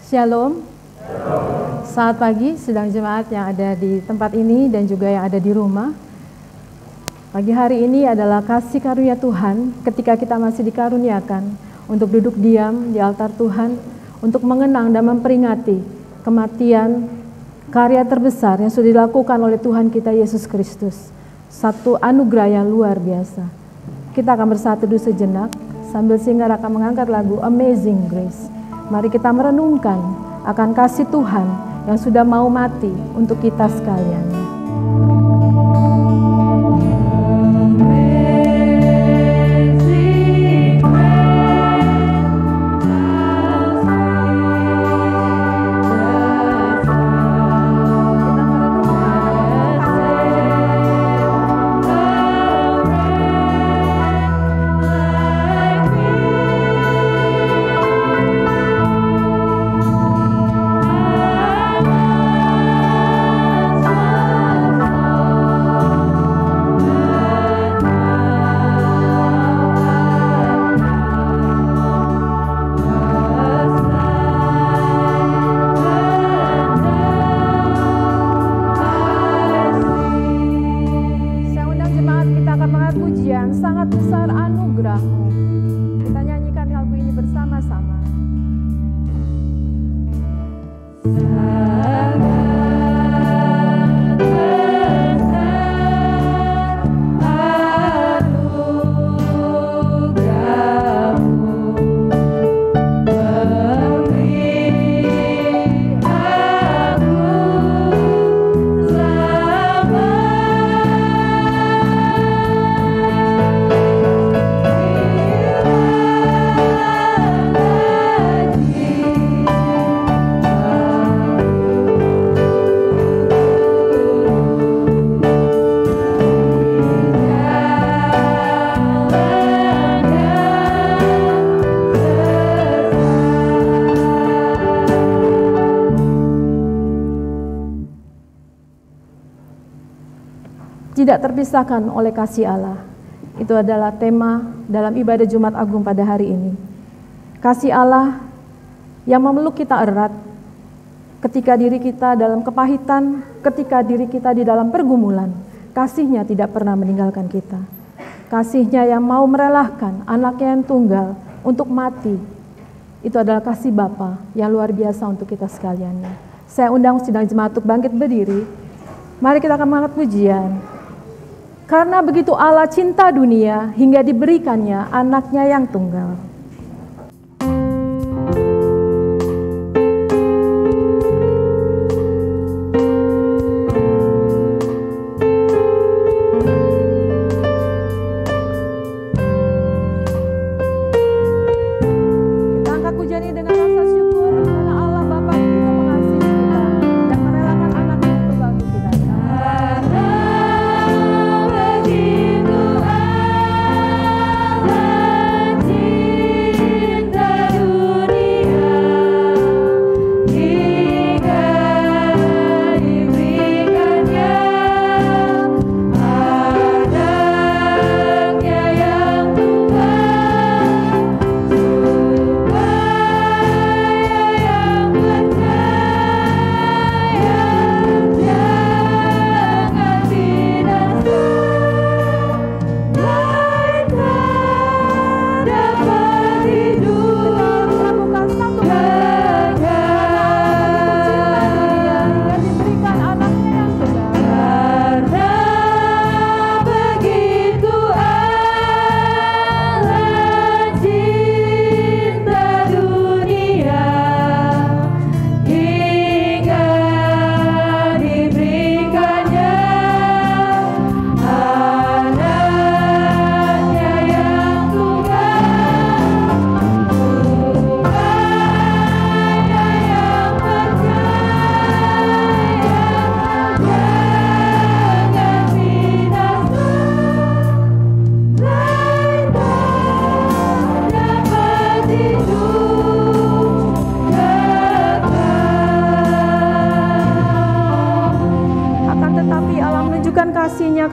Shalom. Selamat pagi sidang jemaat yang ada di tempat ini dan juga yang ada di rumah. Pagi hari ini adalah kasih karunia Tuhan ketika kita masih dikaruniakan untuk duduk diam di altar Tuhan, untuk mengenang dan memperingati kematian karya terbesar yang sudah dilakukan oleh Tuhan kita Yesus Kristus. Satu anugerah yang luar biasa. Kita akan bersatu dulu sejenak sambil singer akan mengangkat lagu Amazing Grace. Mari kita merenungkan akan kasih Tuhan yang sudah mau mati untuk kita sekalian. Tidak terpisahkan oleh kasih Allah. Itu adalah tema dalam ibadah Jumat Agung pada hari ini. Kasih Allah yang memeluk kita erat ketika diri kita dalam kepahitan, ketika diri kita di dalam pergumulan. Kasih-Nya tidak pernah meninggalkan kita. Kasih-Nya yang mau merelakan anaknya yang tunggal untuk mati. Itu adalah kasih Bapa yang luar biasa untuk kita sekalian. Saya undang sidang jemaat untuk bangkit berdiri. Mari kita akan mengangkat pujian. Karena begitu Allah cinta dunia hingga diberikannya anaknya yang tunggal. Kita angkat pujian ini dengan rasa syukur karena Allah Bapa begitu mengasihi kita dan merelakan anaknya yang tunggal untuk kita. Begitu Allah cinta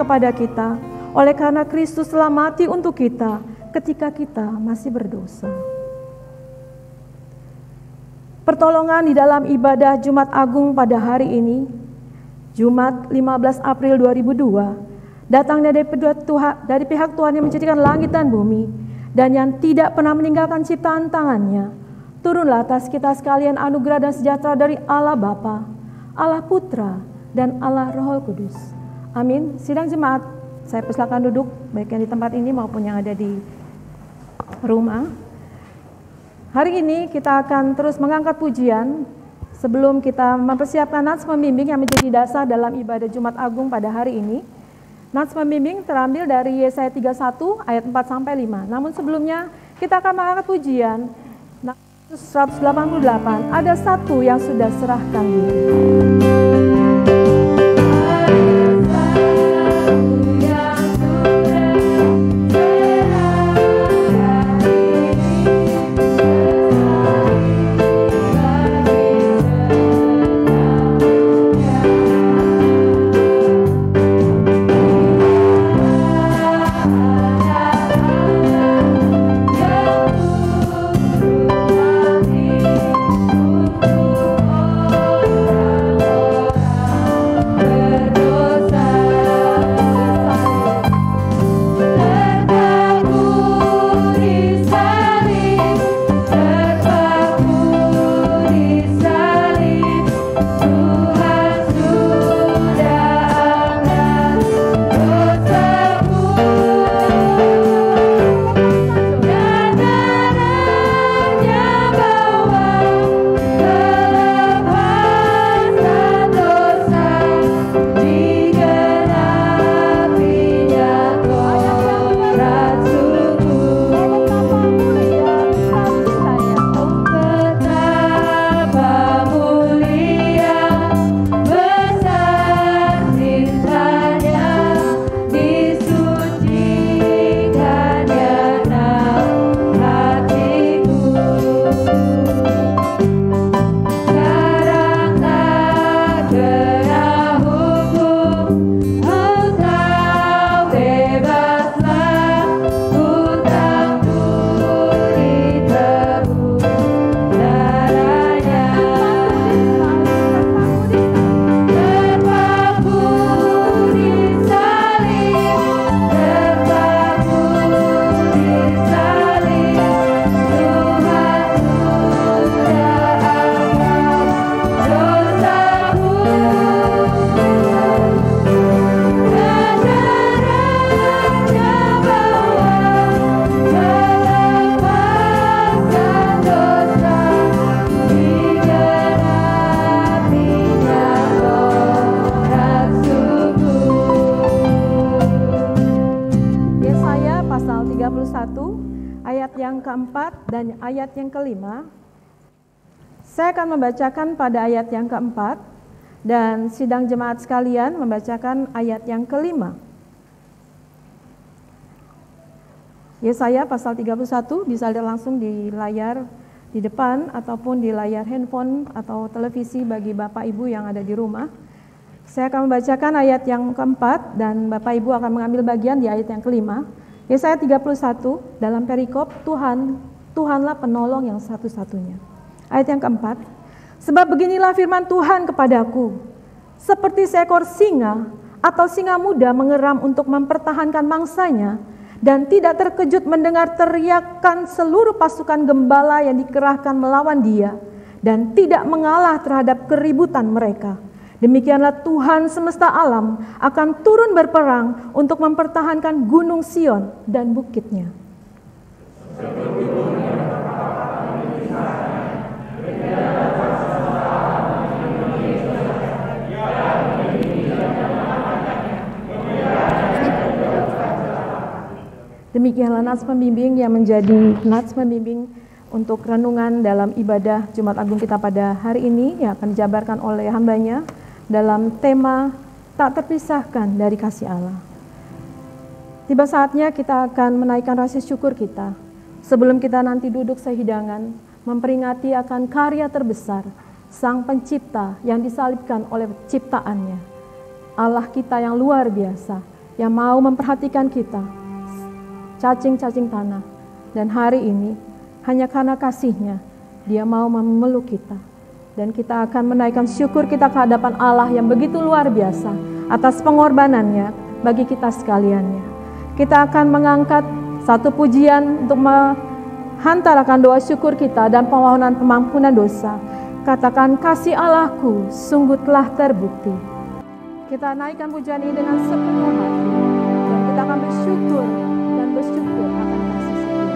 kepada kita, oleh karena Kristus telah mati untuk kita ketika kita masih berdosa. Pertolongan di dalam ibadah Jumat Agung pada hari ini, Jumat 15 April 2002, datangnya dari pihak Tuhan yang menciptakan langit dan bumi, dan yang tidak pernah meninggalkan ciptaan tangannya. Turunlah atas kita sekalian anugerah dan sejahtera dari Allah Bapa, Allah Putra, dan Allah Roh Kudus. Amin. Sidang jemaat, saya persilakan duduk, baik yang di tempat ini maupun yang ada di rumah. Hari ini kita akan terus mengangkat pujian sebelum kita mempersiapkan nats pembimbing yang menjadi dasar dalam ibadah Jumat Agung pada hari ini. Nats pembimbing terambil dari Yesaya 31 ayat 4-5. Namun sebelumnya kita akan mengangkat pujian 188. Ada satu yang sudah serahkan diri. Dan ayat yang kelima, saya akan membacakan pada ayat yang keempat dan sidang jemaat sekalian membacakan ayat yang kelima. Yesaya pasal 31 bisa lihat langsung di layar di depan ataupun di layar handphone atau televisi bagi Bapak Ibu yang ada di rumah. Saya akan membacakan ayat yang keempat dan Bapak Ibu akan mengambil bagian di ayat yang kelima. Yesaya 31 dalam perikop Tuhanlah penolong yang satu-satunya. Ayat yang keempat, sebab beginilah firman Tuhan kepadaku, seperti seekor singa atau singa muda mengeram untuk mempertahankan mangsanya, dan tidak terkejut mendengar teriakan seluruh pasukan gembala yang dikerahkan melawan dia, dan tidak mengalah terhadap keributan mereka. Demikianlah Tuhan semesta alam akan turun berperang untuk mempertahankan gunung Sion dan bukitnya. Demikianlah nats pembimbing yang menjadi nats pembimbing untuk renungan dalam ibadah Jumat Agung kita pada hari ini yang akan dijabarkan oleh hambanya dalam tema tak terpisahkan dari kasih Allah. Tiba saatnya kita akan menaikkan rasa syukur kita sebelum kita nanti duduk sehidangan memperingati akan karya terbesar Sang Pencipta yang disalibkan oleh ciptaannya. Allah kita yang luar biasa, yang mau memperhatikan kita, cacing-cacing tanah. Dan hari ini, hanya karena kasih-Nya, Dia mau memeluk kita. Dan kita akan menaikkan syukur kita ke hadapan Allah yang begitu luar biasa atas pengorbanannya bagi kita sekaliannya. Kita akan mengangkat satu pujian untuk menghantarkan doa syukur kita dan permohonan pengampunan dosa. Katakan, kasih Allahku sungguh telah terbukti. Kita naikkan pujian ini dengan sepenuh hati. Dan kita akan bersyukur dan bersyukur akan kasih setia.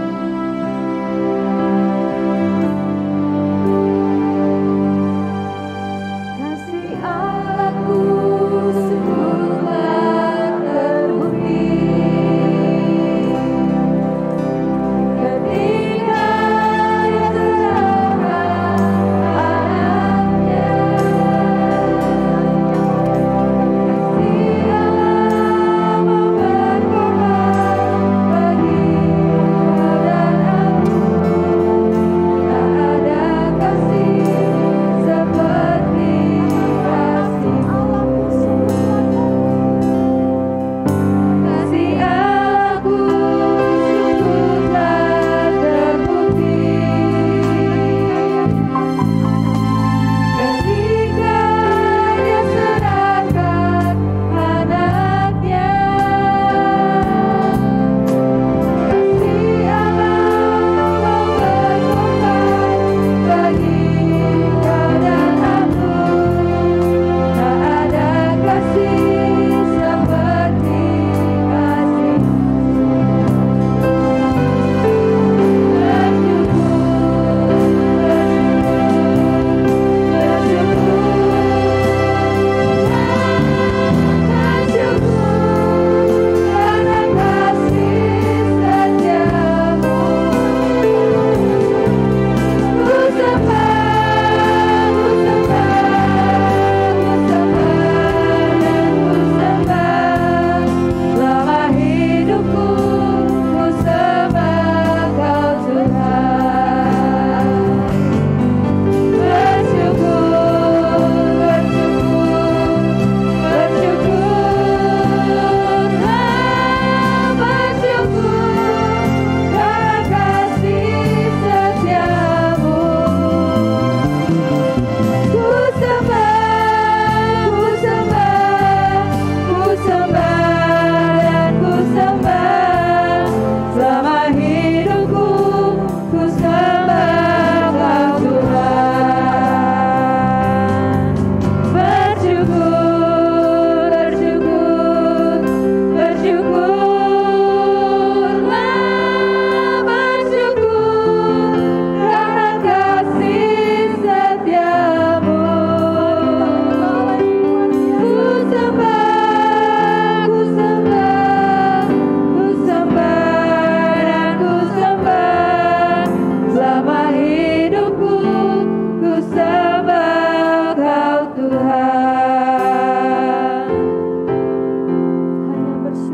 Kasih Allahku sungguh telah terbukti. Ketika Dia serahkan anaknya. Kasih Allah memperkosa bagi dan aku. Tak ada kasih seperti kasih Allahku. Kasih Allahku sungguh telah terbukti. Ketika Dia serahkan anaknya. Kasih Allah memperkosa bagi dan aku. Tak ada kasih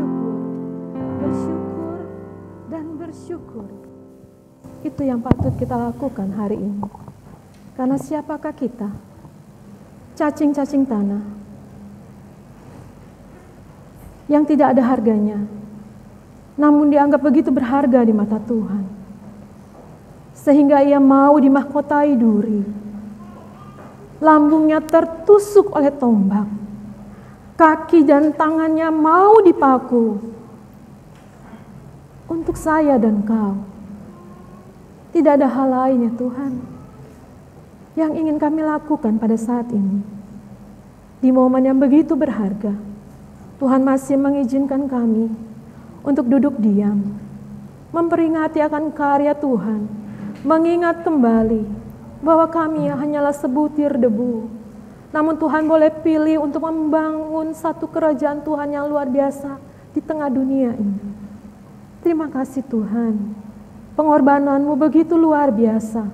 seperti kasih. Itu yang patut kita lakukan hari ini. Karena siapakah kita? Cacing-cacing tanah yang tidak ada harganya, namun dianggap begitu berharga di mata Tuhan. Sehingga Ia mau dimahkotai duri. Lambungnya tertusuk oleh tombak. Kaki dan tangannya mau dipaku. Untuk saya dan kau. Tidak ada hal lain ya Tuhan yang ingin kami lakukan pada saat ini. Di momen yang begitu berharga, Tuhan masih mengizinkan kami untuk duduk diam, memperingati akan karya Tuhan, mengingat kembali bahwa kami hanyalah sebutir debu. Namun Tuhan boleh pilih untuk membangun satu kerajaan Tuhan yang luar biasa di tengah dunia ini. Terima kasih Tuhan. Pengorbanan-Mu begitu luar biasa.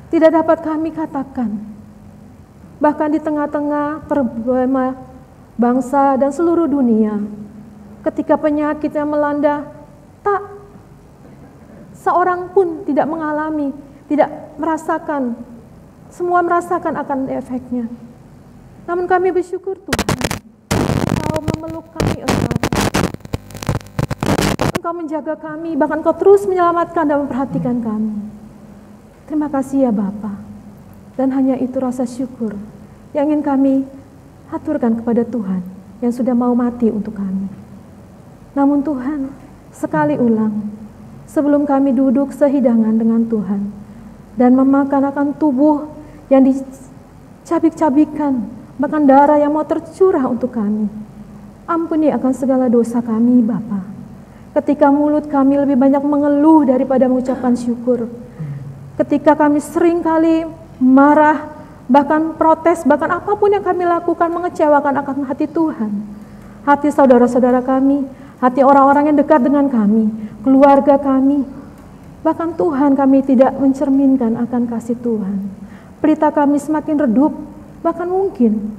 Tidak dapat kami katakan. Bahkan di tengah-tengah problema bangsa dan seluruh dunia, ketika penyakit yang melanda, tak seorang pun tidak mengalami, tidak merasakan, semua merasakan akan efeknya. Namun kami bersyukur Tuhan, Engkau memeluk kami erat. Engkau menjaga kami, bahkan Engkau terus menyelamatkan dan memperhatikan kami. Terima kasih ya Bapa. Dan hanya itu rasa syukur yang ingin kami haturkan kepada Tuhan yang sudah mau mati untuk kami. Namun Tuhan, sekali ulang, sebelum kami duduk sehidangan dengan Tuhan dan memakan akan tubuh yang dicabik-cabikan, bahkan darah yang mau tercurah untuk kami, ampuni akan segala dosa kami Bapa. Ketika mulut kami lebih banyak mengeluh daripada mengucapkan syukur, ketika kami sering kali marah, bahkan protes, bahkan apapun yang kami lakukan mengecewakan akan hati Tuhan, hati saudara-saudara kami, hati orang-orang yang dekat dengan kami, keluarga kami, bahkan Tuhan, kami tidak mencerminkan akan kasih Tuhan. Pelita kami semakin redup, bahkan mungkin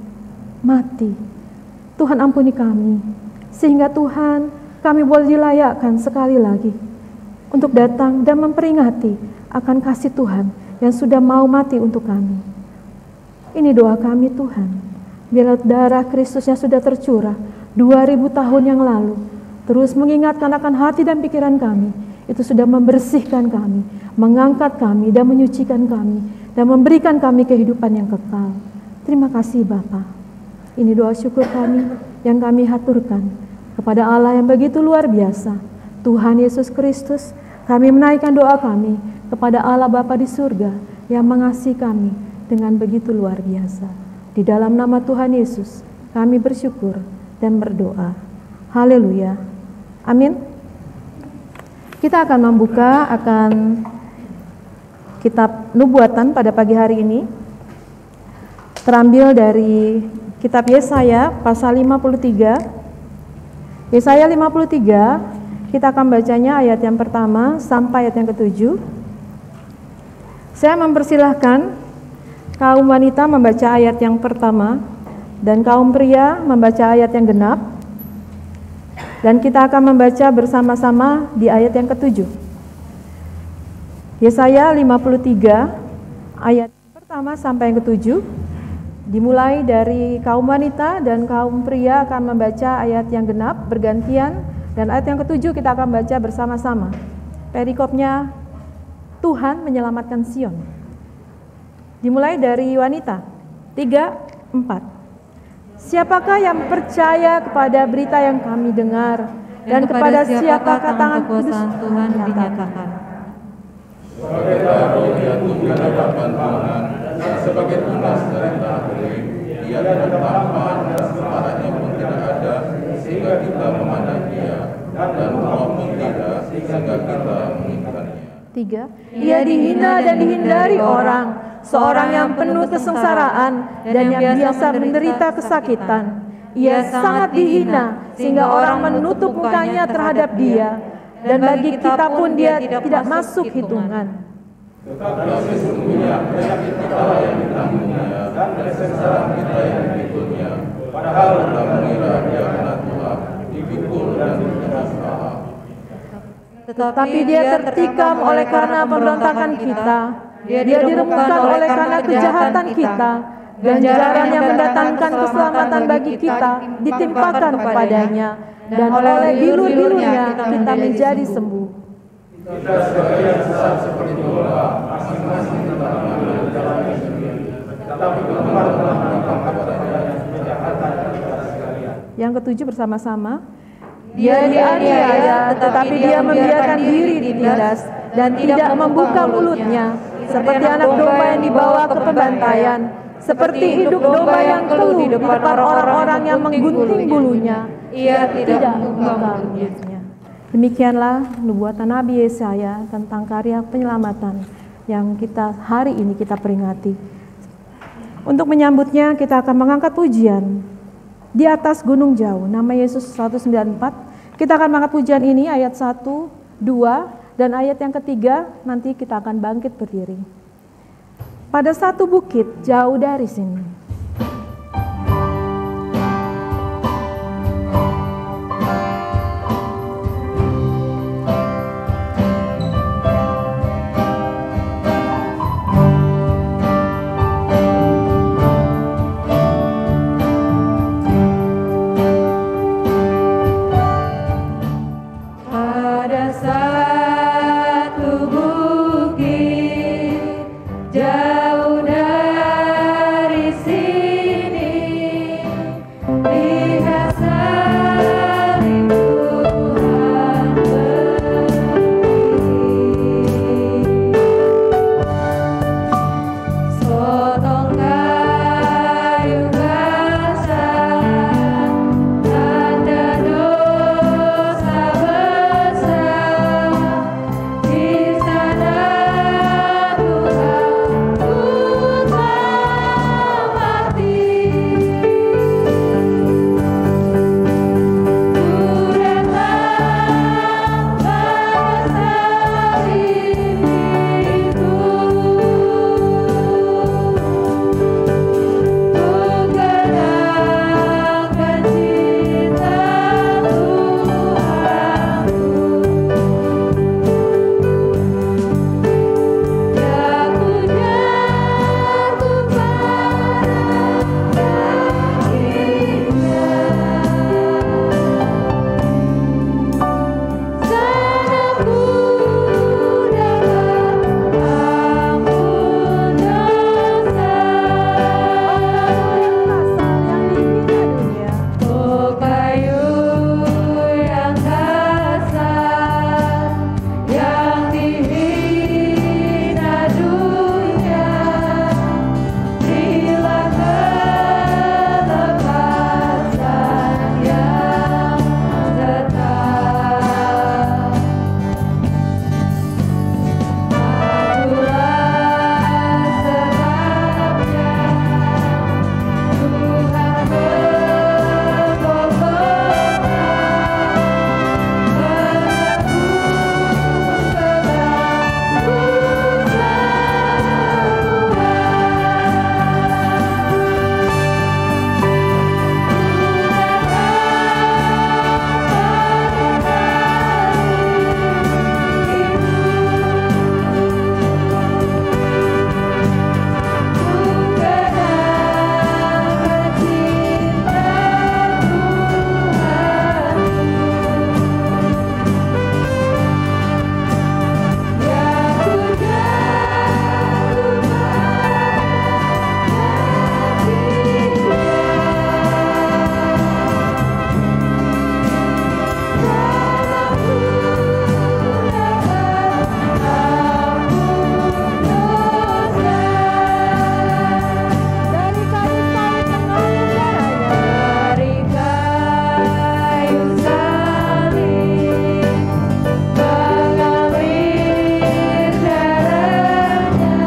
mati. Tuhan ampuni kami, sehingga Tuhan, kami boleh dilayakkan sekali lagi untuk datang dan memperingati akan kasih Tuhan yang sudah mau mati untuk kami. Ini doa kami Tuhan, biarlah darah Kristus yang sudah tercurah 2000 tahun yang lalu terus mengingatkan akan hati dan pikiran kami, itu sudah membersihkan kami, mengangkat kami dan menyucikan kami dan memberikan kami kehidupan yang kekal. Terima kasih Bapa. Ini doa syukur kami yang kami haturkan kepada Allah yang begitu luar biasa, Tuhan Yesus Kristus. Kami menaikkan doa kami kepada Allah Bapa di surga yang mengasihi kami dengan begitu luar biasa. Di dalam nama Tuhan Yesus kami bersyukur dan berdoa. Haleluya. Amin. Kita akan membuka akan kitab Nubuatan pada pagi hari ini. Terambil dari kitab Yesaya pasal 53. Yesaya 53, kita akan bacanya ayat yang pertama sampai ayat yang ke-7. Saya mempersilahkan kaum wanita membaca ayat yang pertama dan kaum pria membaca ayat yang genap. Dan kita akan membaca bersama-sama di ayat yang ke-7. Yesaya 53 ayat pertama sampai yang ke-7. Dimulai dari kaum wanita dan kaum pria akan membaca ayat yang genap bergantian, dan ayat yang ke-7 kita akan baca bersama-sama. Perikopnya, Tuhan menyelamatkan Sion. Dimulai dari wanita 3, 4. Siapakah yang percaya kepada berita yang kami dengar, dan kepada siapakah tangan kudus Tuhan dinyatakan? Sebagai tahu dia tumbuh di hadapan Tuhan, dan sebagai tunas dari tanah kering, dia tidak tampan dan separahnya pun tidak ada, sehingga kita memandang dia, dan roh pun tidak, sehingga kita menginginkannya. 3. Ia dihina dan dihindari orang, seorang yang penuh kesengsaraan dan yang biasa menderita kesakitan. Ia sangat dihina sehingga orang menutup mukanya terhadap dia, dan bagi kita pun dia tidak masuk hitungan. Tetapi sesungguhnya penyakit kita yang ditanggungnya dan kesengsaraan kita yang dipikulnya, padahal kita mengira dia kena Tuhan, dipikul dan ditindas Allah. Tetapi dia tertikam oleh karena pemberontakan kita, dia diremukkan oleh karena kejahatan kita, ganjaran yang mendatangkan keselamatan bagi kita ditimpakan kepadanya, dan oleh bilu-bilunya kita menjadi sembuh. Kita sebagai sesat seperti domba, masing-masing kita mengambil jalannya sendiri, tetapi Tuhan telah melakukan kepadanya kejahatan kepada sekalian. Yang ke-7 bersama-sama. Dia dianiaya, tetapi dia membiarkan diri ditindas dan tidak membuka mulutnya, seperti anak domba yang dibawa ke pembantaian, seperti induk domba yang keluh di depan orang-orang yang menggunting bulunya. Ia tidak membuka mulutnya. Demikianlah nubuatan Nabi Yesaya tentang karya penyelamatan yang kita hari ini kita peringati. Untuk menyambutnya kita akan mengangkat pujian di atas gunung jauh, nama Yesus 194. Kita akan mengangkat pujian ini ayat 1, 2, dan ayat yang ketiga nanti kita akan bangkit berdiri. Pada satu bukit jauh dari sini. satu bukit jauh dari sini, lihat salib Tuhan berdiri. Sotong kayu kasar, tanda dosa besar, di sana Tuhan mati. Ku datang pada salib itu, ku kenangkan cinta Tuhanku. Ya ku jatuh pada kakinya, sana ku dapat ampun dosa. Oh kayu yang kasar, yang dihina dunia, berilah kelepasan yang tetap. Akulah sebabnya Tuhan berkata, dari kayu salib mengalir darahnya,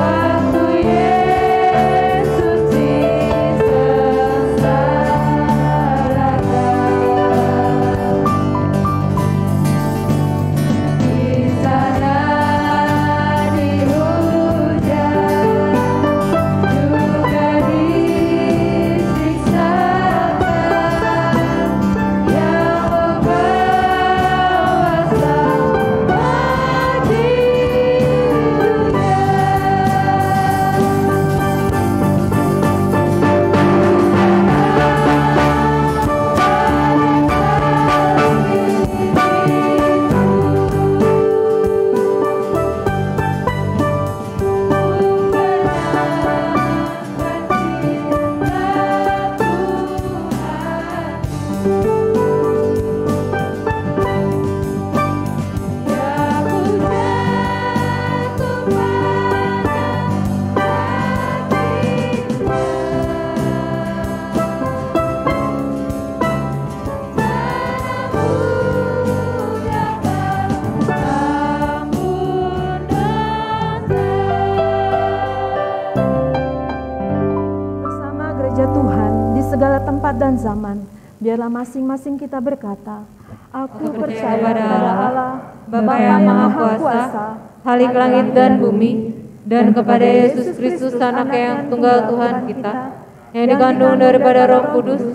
waktu Yesus disengsarakan. Di sana dihujat, juga disiksakan, yang membawa selamat di dunia. Bersama gereja Tuhan di segala tempat dan zaman, biarlah masing-masing kita berkata, Aku percaya pada Allah, Bapa yang Maha Kuasa, Khalik langit dan bumi, dan kepada Yesus Kristus Anak yang tunggal Tuhan kita, yang dikandung daripada Roh Kudus,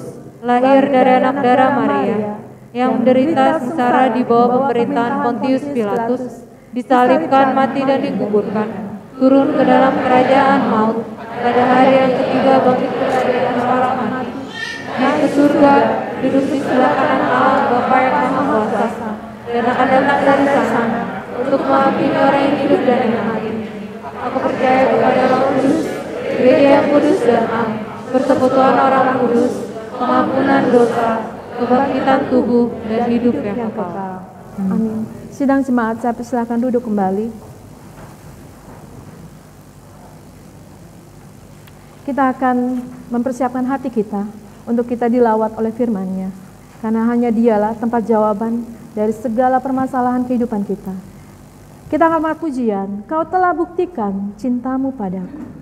lahir dari anak darah Maria, yang menderita sengsara di bawah pemerintahan Pontius Pilatus, disalibkan, mati dan dikuburkan, turun ke dalam kerajaan maut, pada hari yang ketiga bangkit dari antara orang mati, naik ke surga, duduk di sebelah kanan Allah Bapa yang Maha Kuasa, dan akan datang dari sana untuk menghakimi orang yang hidup dan yang mati. Aku percaya kepada Roh Kudus, Gereja yang kudus dan am, persekutuan orang kudus, pengampunan dosa, kebangkitan tubuh, dan hidup yang kekal. Amin. Sidang jemaat, saya persilakan duduk kembali. Kita akan mempersiapkan hati kita untuk kita dilawat oleh firman-Nya. Karena hanya Dialah tempat jawaban dari segala permasalahan kehidupan kita. Kita akan mengaku pujian, Kau telah buktikan cintamu padaku.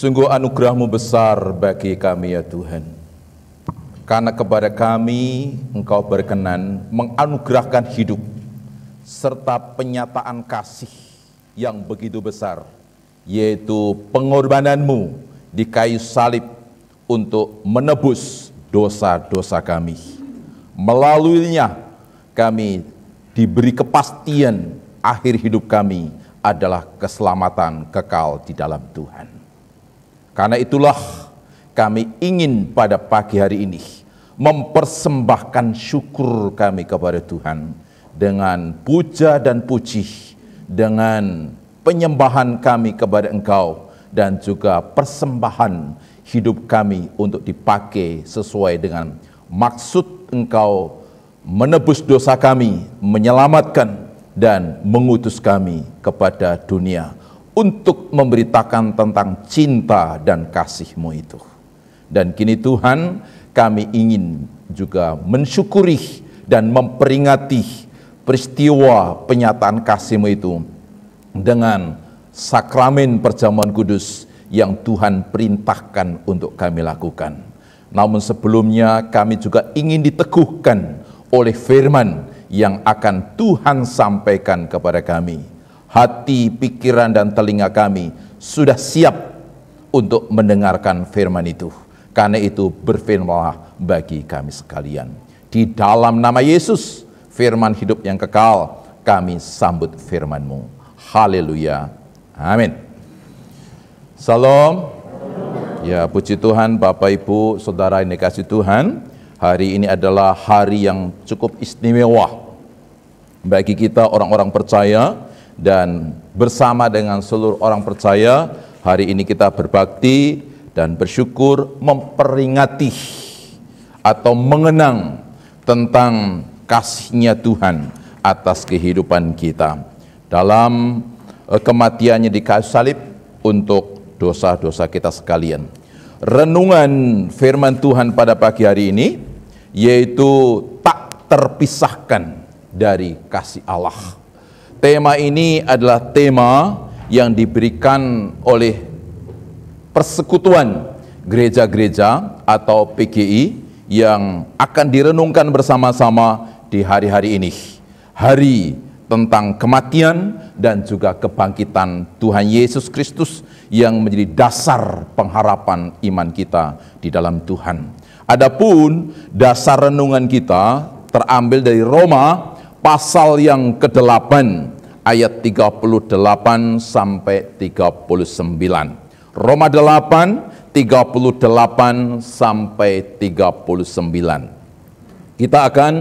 Sungguh anugerah-Mu besar bagi kami ya Tuhan. Karena kepada kami Engkau berkenan menganugerahkan hidup serta penyataan kasih yang begitu besar, yaitu pengorbanan-Mu di kayu salib untuk menebus dosa-dosa kami. Melaluinya kami diberi kepastian akhir hidup kami adalah keselamatan kekal di dalam Tuhan. Karena itulah kami ingin pada pagi hari ini mempersembahkan syukur kami kepada Tuhan dengan puja dan puji, dengan penyembahan kami kepada Engkau, dan juga persembahan hidup kami untuk dipakai sesuai dengan maksud Engkau menebus dosa kami, menyelamatkan dan mengutus kami kepada dunia untuk memberitakan tentang cinta dan kasih-Mu itu. Dan kini Tuhan, kami ingin juga mensyukuri dan memperingati peristiwa penyataan kasih-Mu itu dengan sakramen perjamuan kudus yang Tuhan perintahkan untuk kami lakukan. Namun sebelumnya kami juga ingin diteguhkan oleh firman yang akan Tuhan sampaikan kepada kami. Hati, pikiran, dan telinga kami sudah siap untuk mendengarkan firman itu. Karena itu berfirmanlah bagi kami sekalian. Di dalam nama Yesus, firman hidup yang kekal, kami sambut firman-Mu. Haleluya. Amin. Salam. Ya, puji Tuhan, Bapak, Ibu, Saudara yang dikasihi Tuhan. Hari ini adalah hari yang cukup istimewa bagi kita orang-orang percaya, dan bersama dengan seluruh orang percaya, hari ini kita berbakti dan bersyukur memperingati atau mengenang tentang kasih-Nya Tuhan atas kehidupan kita dalam kematiannya di kayu salib untuk dosa-dosa kita sekalian. Renungan firman Tuhan pada pagi hari ini yaitu tak terpisahkan dari kasih Allah. Tema ini adalah tema yang diberikan oleh Persekutuan Gereja-Gereja atau PGI yang akan direnungkan bersama-sama di hari-hari ini. Hari tentang kematian dan juga kebangkitan Tuhan Yesus Kristus yang menjadi dasar pengharapan iman kita di dalam Tuhan. Adapun dasar renungan kita terambil dari Roma pasal yang ke-8 ayat 38 sampai 39. Roma 8, 38 sampai 39. Kita akan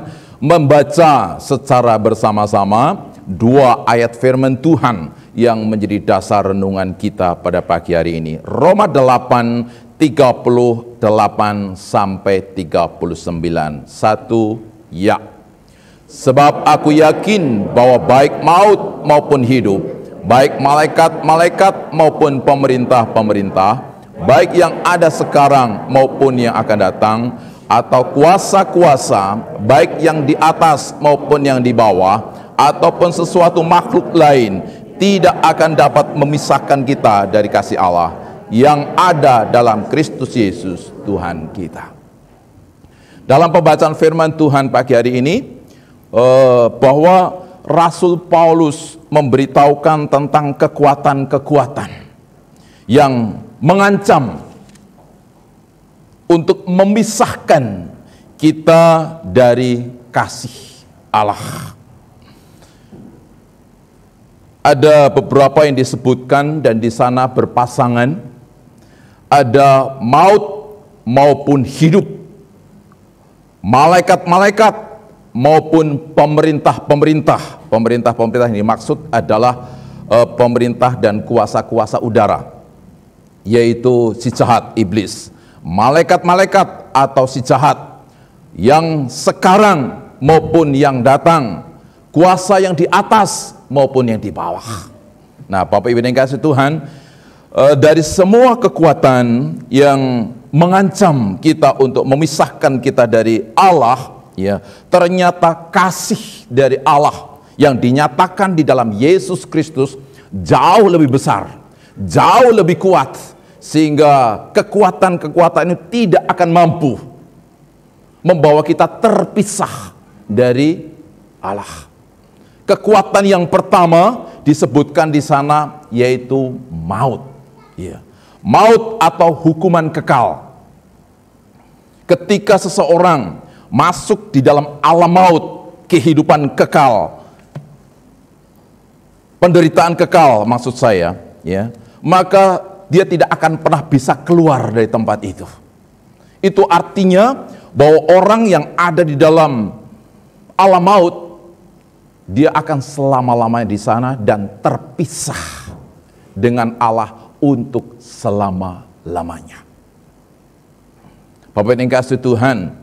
membaca secara bersama-sama dua ayat firman Tuhan yang menjadi dasar renungan kita pada pagi hari ini. Roma 8, 38 sampai 39. Satu, ya. Sebab aku yakin bahwa baik maut maupun hidup, baik malaikat-malaikat maupun pemerintah-pemerintah, baik yang ada sekarang maupun yang akan datang, atau kuasa-kuasa, baik yang di atas maupun yang di bawah, ataupun sesuatu makhluk lain, tidak akan dapat memisahkan kita dari kasih Allah yang ada dalam Kristus Yesus Tuhan kita. Dalam pembacaan firman Tuhan pagi hari ini, bahwa Rasul Paulus memberitahukan tentang kekuatan-kekuatan yang mengancam untuk memisahkan kita dari kasih Allah. Ada beberapa yang disebutkan dan di sana berpasangan, ada maut maupun hidup, malaikat-malaikat maupun pemerintah-pemerintah. Pemerintah-pemerintah ini maksud adalah pemerintah dan kuasa-kuasa udara, yaitu si jahat iblis. Malaikat-malaikat atau si jahat yang sekarang maupun yang datang, kuasa yang di atas maupun yang di bawah. Nah, Bapak Ibu yang kasih Tuhan, dari semua kekuatan yang mengancam kita untuk memisahkan kita dari Allah, ya, ternyata kasih dari Allah yang dinyatakan di dalam Yesus Kristus jauh lebih besar, jauh lebih kuat, sehingga kekuatan-kekuatan itu tidak akan mampu membawa kita terpisah dari Allah. Kekuatan yang pertama disebutkan di sana yaitu maut, ya. Maut atau hukuman kekal. Ketika seseorang masuk di dalam alam maut, kehidupan kekal, penderitaan kekal maksud saya, ya, maka dia tidak akan pernah bisa keluar dari tempat itu. Itu artinya bahwa orang yang ada di dalam alam maut, dia akan selama-lamanya di sana dan terpisah dengan Allah untuk selama-lamanya. Bapak yang kasih Tuhan,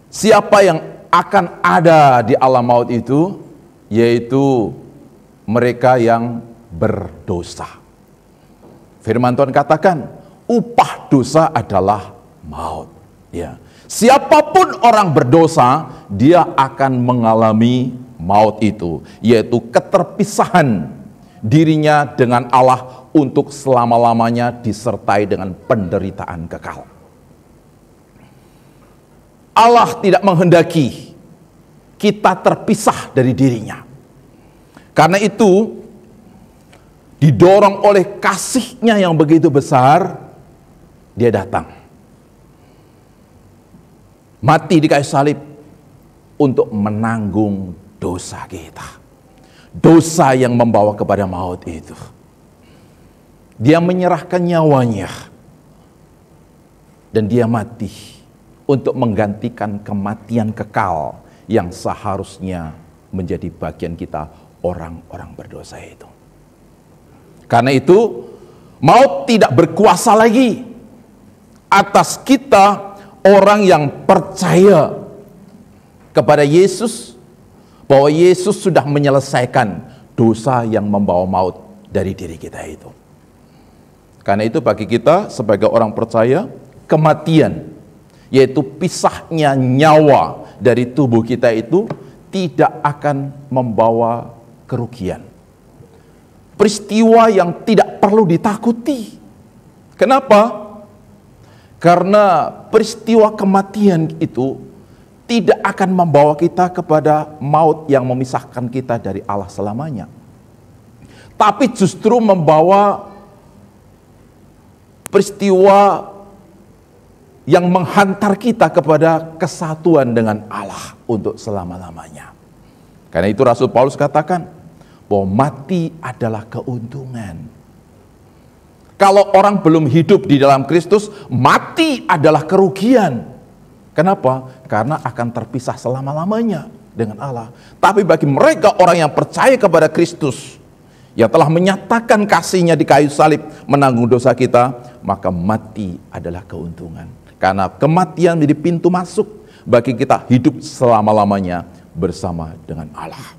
siapa yang akan ada di alam maut itu? Yaitu mereka yang berdosa. Firman Tuhan katakan, upah dosa adalah maut. Ya. Siapapun orang berdosa, dia akan mengalami maut itu, yaitu keterpisahan dirinya dengan Allah untuk selama-lamanya disertai dengan penderitaan kekal. Allah tidak menghendaki kita terpisah dari dirinya. Karena itu, didorong oleh kasih-Nya yang begitu besar, Dia datang. Mati di kayu salib untuk menanggung dosa kita. Dosa yang membawa kepada maut itu. Dia menyerahkan nyawanya. Dan Dia mati untuk menggantikan kematian kekal yang seharusnya menjadi bagian kita orang-orang berdosa itu. Karena itu, maut tidak berkuasa lagi atas kita orang yang percaya kepada Yesus, bahwa Yesus sudah menyelesaikan dosa yang membawa maut dari diri kita itu. Karena itu bagi kita sebagai orang percaya, kematian, yaitu pisahnya nyawa dari tubuh kita itu tidak akan membawa kerugian. Peristiwa yang tidak perlu ditakuti. Kenapa? Karena peristiwa kematian itu tidak akan membawa kita kepada maut yang memisahkan kita dari Allah selamanya. Tapi justru membawa peristiwa yang menghantar kita kepada kesatuan dengan Allah untuk selama-lamanya. Karena itu Rasul Paulus katakan bahwa mati adalah keuntungan. Kalau orang belum hidup di dalam Kristus, mati adalah kerugian. Kenapa? Karena akan terpisah selama-lamanya dengan Allah. Tapi bagi mereka orang yang percaya kepada Kristus, yang telah menyatakan kasih-Nya di kayu salib menanggung dosa kita, maka mati adalah keuntungan. Karena kematian menjadi pintu masuk bagi kita hidup selama-lamanya bersama dengan Allah.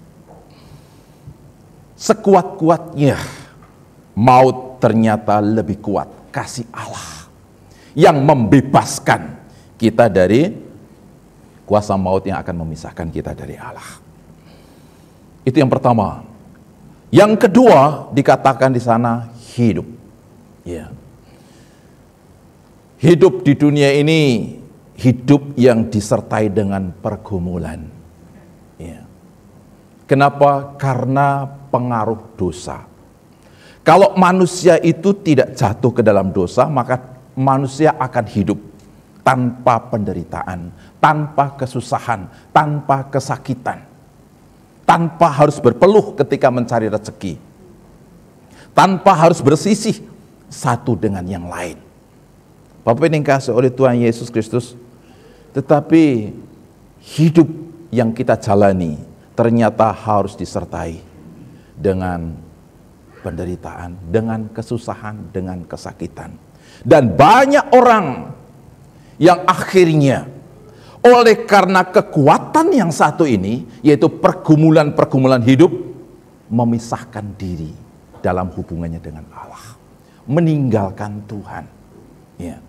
Sekuat-kuatnya maut ternyata lebih kuat kasih Allah yang membebaskan kita dari kuasa maut yang akan memisahkan kita dari Allah. Itu yang pertama. Yang kedua dikatakan di sana hidup. Ya. Hidup di dunia ini hidup yang disertai dengan pergumulan. Ya. Kenapa? Karena pengaruh dosa. Kalau manusia itu tidak jatuh ke dalam dosa, maka manusia akan hidup tanpa penderitaan, tanpa kesusahan, tanpa kesakitan, tanpa harus berpeluh ketika mencari rezeki, tanpa harus bersisih satu dengan yang lain. Bapak yang dikasihi oleh Tuhan Yesus Kristus, tetapi hidup yang kita jalani ternyata harus disertai dengan penderitaan, dengan kesusahan, dengan kesakitan. Dan banyak orang yang akhirnya oleh karena kekuatan yang satu ini, yaitu pergumulan-pergumulan hidup, memisahkan diri dalam hubungannya dengan Allah, meninggalkan Tuhan. Ya.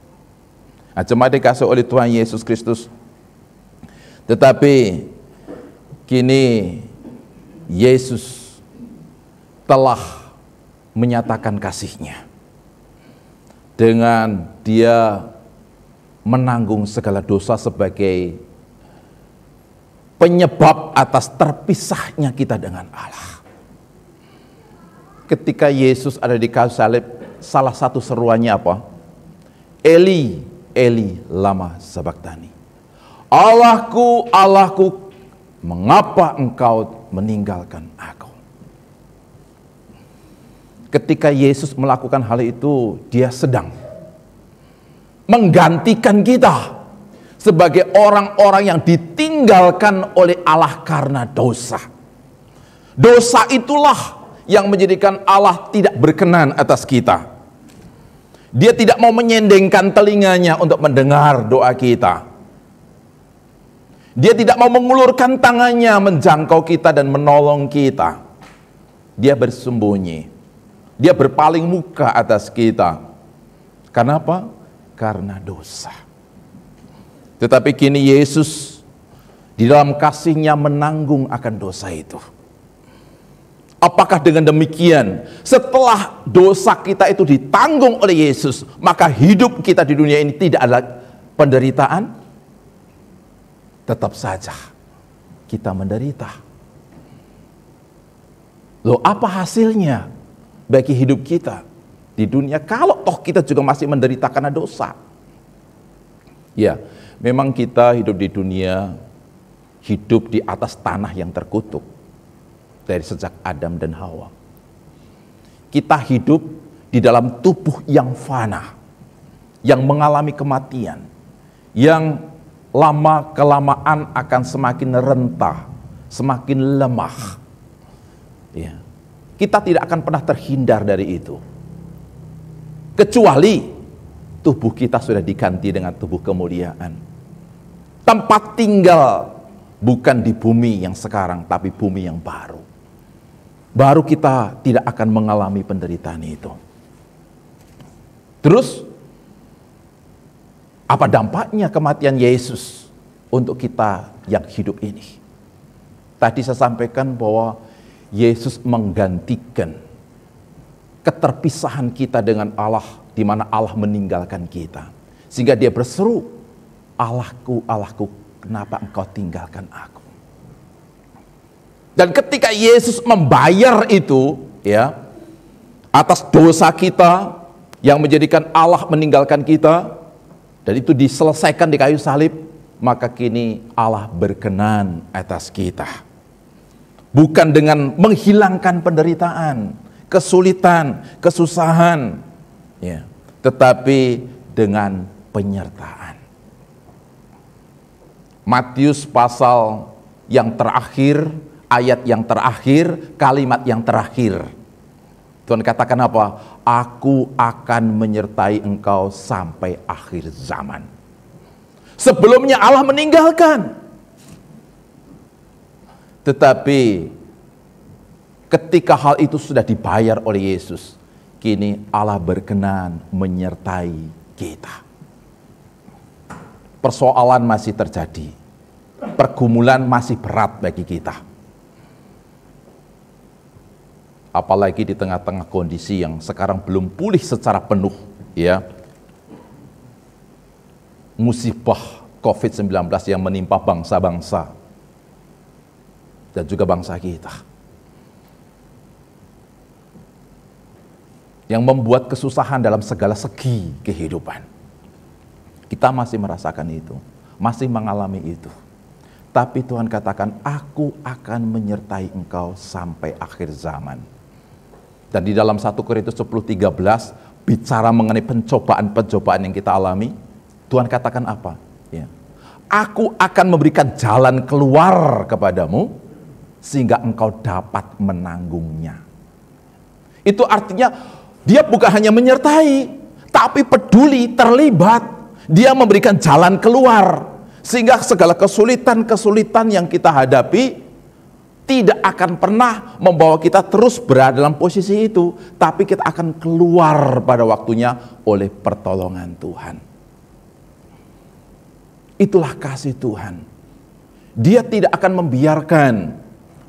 Nah, jemaat dikasihi oleh Tuhan Yesus Kristus, tetapi kini Yesus telah menyatakan kasih-Nya dengan Dia menanggung segala dosa sebagai penyebab atas terpisahnya kita dengan Allah. Ketika Yesus ada di kayu salib, salah satu seruannya apa? Eli, Eli, lama sabachthani. Allahku, Allahku, mengapa engkau meninggalkan aku? Ketika Yesus melakukan hal itu, Dia sedang menggantikan kita sebagai orang-orang yang ditinggalkan oleh Allah karena dosa. Dosa itulah yang menjadikan Allah tidak berkenan atas kita. Dia tidak mau menyendengkan telinganya untuk mendengar doa kita. Dia tidak mau mengulurkan tangannya menjangkau kita dan menolong kita. Dia bersembunyi. Dia berpaling muka atas kita. Kenapa? Karena dosa. Tetapi kini Yesus di dalam kasih-Nya menanggung akan dosa itu. Apakah dengan demikian setelah dosa kita itu ditanggung oleh Yesus, maka hidup kita di dunia ini tidak ada penderitaan? tetap saja kita menderita. Loh, apa hasilnya bagi hidup kita di dunia kalau toh kita juga masih menderita karena dosa? Ya, memang kita hidup di dunia, hidup di atas tanah yang terkutuk dari sejak Adam dan Hawa. Kita hidup di dalam tubuh yang fana, yang mengalami kematian, yang lama-kelamaan akan semakin rentah, semakin lemah. Ya. Kita tidak akan pernah terhindar dari itu. Kecuali tubuh kita sudah diganti dengan tubuh kemuliaan. Tempat tinggal bukan di bumi yang sekarang, tapi bumi yang baru. Baru kita tidak akan mengalami penderitaan itu. Terus, apa dampaknya kematian Yesus untuk kita yang hidup ini? Tadi saya sampaikan bahwa Yesus menggantikan keterpisahan kita dengan Allah, di mana Allah meninggalkan kita. Sehingga dia berseru, Allahku, Allahku, kenapa engkau tinggalkan aku? Dan ketika Yesus membayar itu, ya, atas dosa kita yang menjadikan Allah meninggalkan kita, dan itu diselesaikan di kayu salib, maka kini Allah berkenan atas kita. Bukan dengan menghilangkan penderitaan, kesulitan, kesusahan, ya, tetapi dengan penyertaan. Matius pasal yang terakhir, ayat yang terakhir, kalimat yang terakhir. Tuhan katakan apa? Aku akan menyertai engkau sampai akhir zaman. Sebelumnya Allah meninggalkan. Tetapi ketika hal itu sudah dibayar oleh Yesus, kini Allah berkenan menyertai kita. Persoalan masih terjadi, pergumulan masih berat bagi kita. Apalagi di tengah-tengah kondisi yang sekarang belum pulih secara penuh, ya. Musibah COVID-19 yang menimpa bangsa-bangsa dan juga bangsa kita, yang membuat kesusahan dalam segala segi kehidupan. Kita masih merasakan itu, masih mengalami itu. Tapi Tuhan katakan, aku akan menyertai engkau sampai akhir zaman. Dan di dalam 1 Korintus 10:13 bicara mengenai pencobaan-pencobaan yang kita alami, Tuhan katakan apa? Ya. Aku akan memberikan jalan keluar kepadamu sehingga engkau dapat menanggungnya. Itu artinya dia bukan hanya menyertai, tapi peduli, terlibat. Dia memberikan jalan keluar sehingga segala kesulitan-kesulitan yang kita hadapi tidak akan pernah membawa kita terus berada dalam posisi itu, tapi kita akan keluar pada waktunya oleh pertolongan Tuhan. Itulah kasih Tuhan. Dia tidak akan membiarkan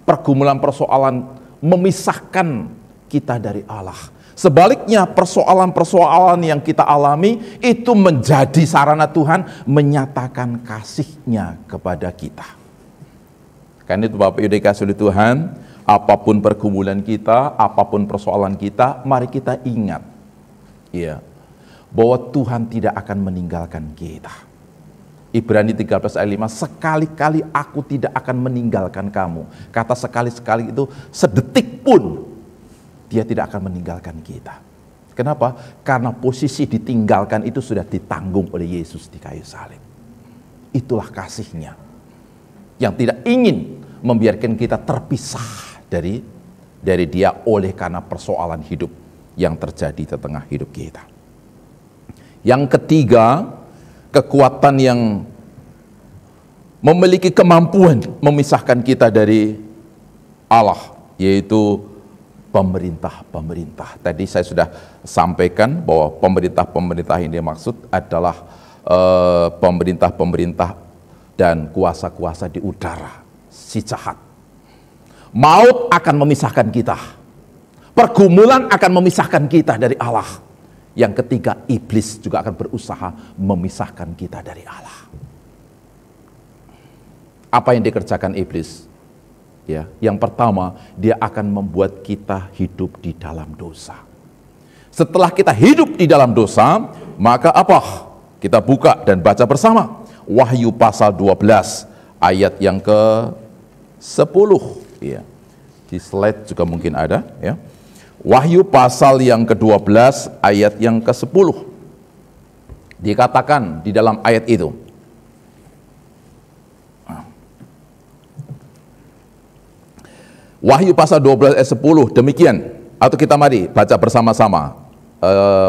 pergumulan persoalan memisahkan kita dari Allah. Sebaliknya, persoalan-persoalan yang kita alami itu menjadi sarana Tuhan menyatakan kasih-Nya kepada kita. Karena itu Bapak Ibu dikasihi oleh Tuhan, apapun pergumulan kita, apapun persoalan kita, mari kita ingat, ya, bahwa Tuhan tidak akan meninggalkan kita. Ibrani 13 ayat 5, sekali-kali aku tidak akan meninggalkan kamu. Kata sekali-sekali itu sedetik pun dia tidak akan meninggalkan kita. Kenapa? Karena posisi ditinggalkan itu sudah ditanggung oleh Yesus di kayu salib. Itulah kasih-Nya yang tidak ingin membiarkan kita terpisah dari Dia oleh karena persoalan hidup yang terjadi di tengah hidup kita. Yang ketiga, kekuatan yang memiliki kemampuan memisahkan kita dari Allah, yaitu pemerintah-pemerintah. Tadi saya sudah sampaikan bahwa pemerintah-pemerintah ini maksud adalah pemerintah-pemerintah dan kuasa-kuasa di udara, si jahat. Maut akan memisahkan kita. Pergumulan akan memisahkan kita dari Allah. Yang ketiga, iblis juga akan berusaha memisahkan kita dari Allah. Apa yang dikerjakan iblis? Ya, yang pertama, dia akan membuat kita hidup di dalam dosa. Setelah kita hidup di dalam dosa, maka apa? Kita buka dan baca bersama. Wahyu pasal 12 ayat yang ke-10. Ya. Di slide juga mungkin ada. Ya. Wahyu pasal yang ke-12 ayat yang ke-10. Dikatakan di dalam ayat itu. Wahyu pasal 12 ayat 10 demikian. Atau kita mari baca bersama-sama.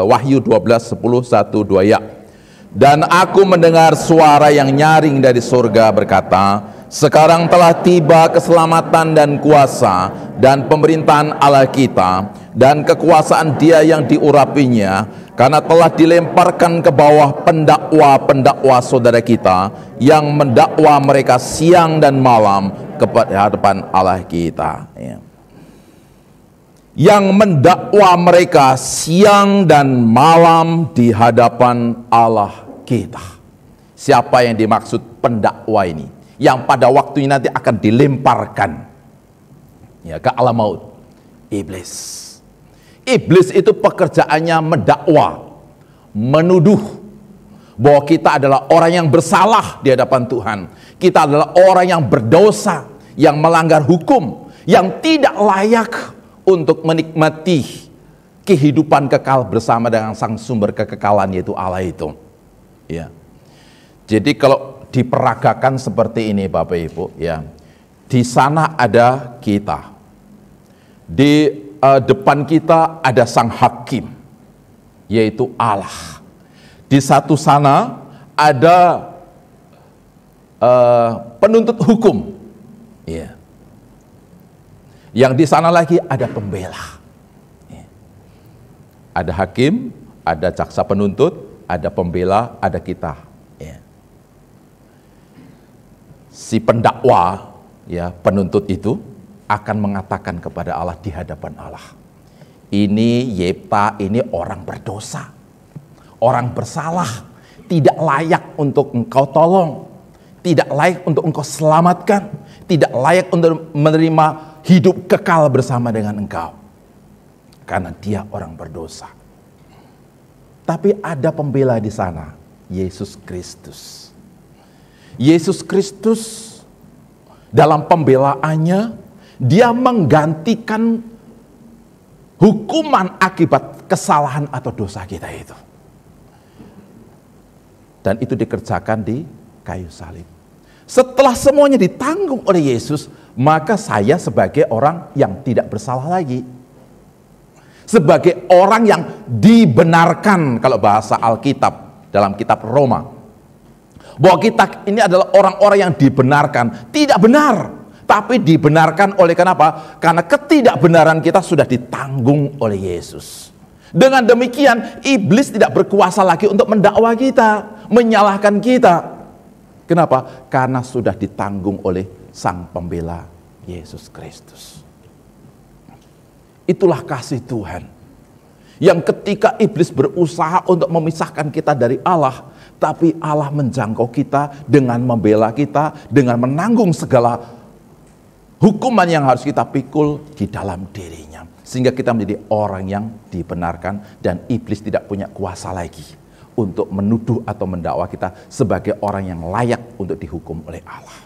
Wahyu 12, 10, 1, 2 ya. Dan aku mendengar suara yang nyaring dari surga berkata, sekarang telah tiba keselamatan dan kuasa dan pemerintahan Allah kita dan kekuasaan Dia yang diurapinya, karena telah dilemparkan ke bawah pendakwa-pendakwa saudara kita yang mendakwa mereka siang dan malam kepada hadapan Allah kita. Ya. Yang mendakwa mereka siang dan malam di hadapan Allah kita. Siapa yang dimaksud pendakwa ini? Yang pada waktunya nanti akan dilemparkan ya, ke alam maut. Iblis. Iblis itu pekerjaannya mendakwa, menuduh bahwa kita adalah orang yang bersalah di hadapan Tuhan. Kita adalah orang yang berdosa, yang melanggar hukum, yang tidak layak untuk menikmati kehidupan kekal bersama dengan sang sumber kekekalan, yaitu Allah itu. Ya. Jadi kalau diperagakan seperti ini Bapak Ibu, ya, di sana ada kita, di depan kita ada sang hakim, yaitu Allah. Di satu sana ada penuntut hukum, ya. Yang di sana lagi ada pembela, ya. Ada hakim, ada jaksa penuntut, ada pembela, ada kita. Ya. Si pendakwa, ya, penuntut itu akan mengatakan kepada Allah di hadapan Allah, ini Yefta ini orang berdosa, orang bersalah, tidak layak untuk engkau tolong, tidak layak untuk engkau selamatkan, tidak layak untuk menerima hidup kekal bersama dengan engkau, karena dia orang berdosa. Tapi ada pembela di sana, Yesus Kristus. Yesus Kristus dalam pembelaannya, dia menggantikan hukuman akibat kesalahan atau dosa kita itu. Dan itu dikerjakan di kayu salib. Setelah semuanya ditanggung oleh Yesus, maka saya sebagai orang yang tidak bersalah lagi, sebagai orang yang dibenarkan, kalau bahasa Alkitab dalam kitab Roma, bahwa kita ini adalah orang-orang yang dibenarkan, tidak benar, tapi dibenarkan oleh kenapa? Karena ketidakbenaran kita sudah ditanggung oleh Yesus. Dengan demikian, iblis tidak berkuasa lagi untuk mendakwa kita, menyalahkan kita. Kenapa? Karena sudah ditanggung oleh sang pembela, Yesus Kristus. Itulah kasih Tuhan. Yang ketika iblis berusaha untuk memisahkan kita dari Allah, tapi Allah menjangkau kita dengan membela kita, dengan menanggung segala hukuman yang harus kita pikul di dalam dirinya. Sehingga kita menjadi orang yang dibenarkan dan iblis tidak punya kuasa lagi untuk menuduh atau mendakwa kita sebagai orang yang layak untuk dihukum oleh Allah.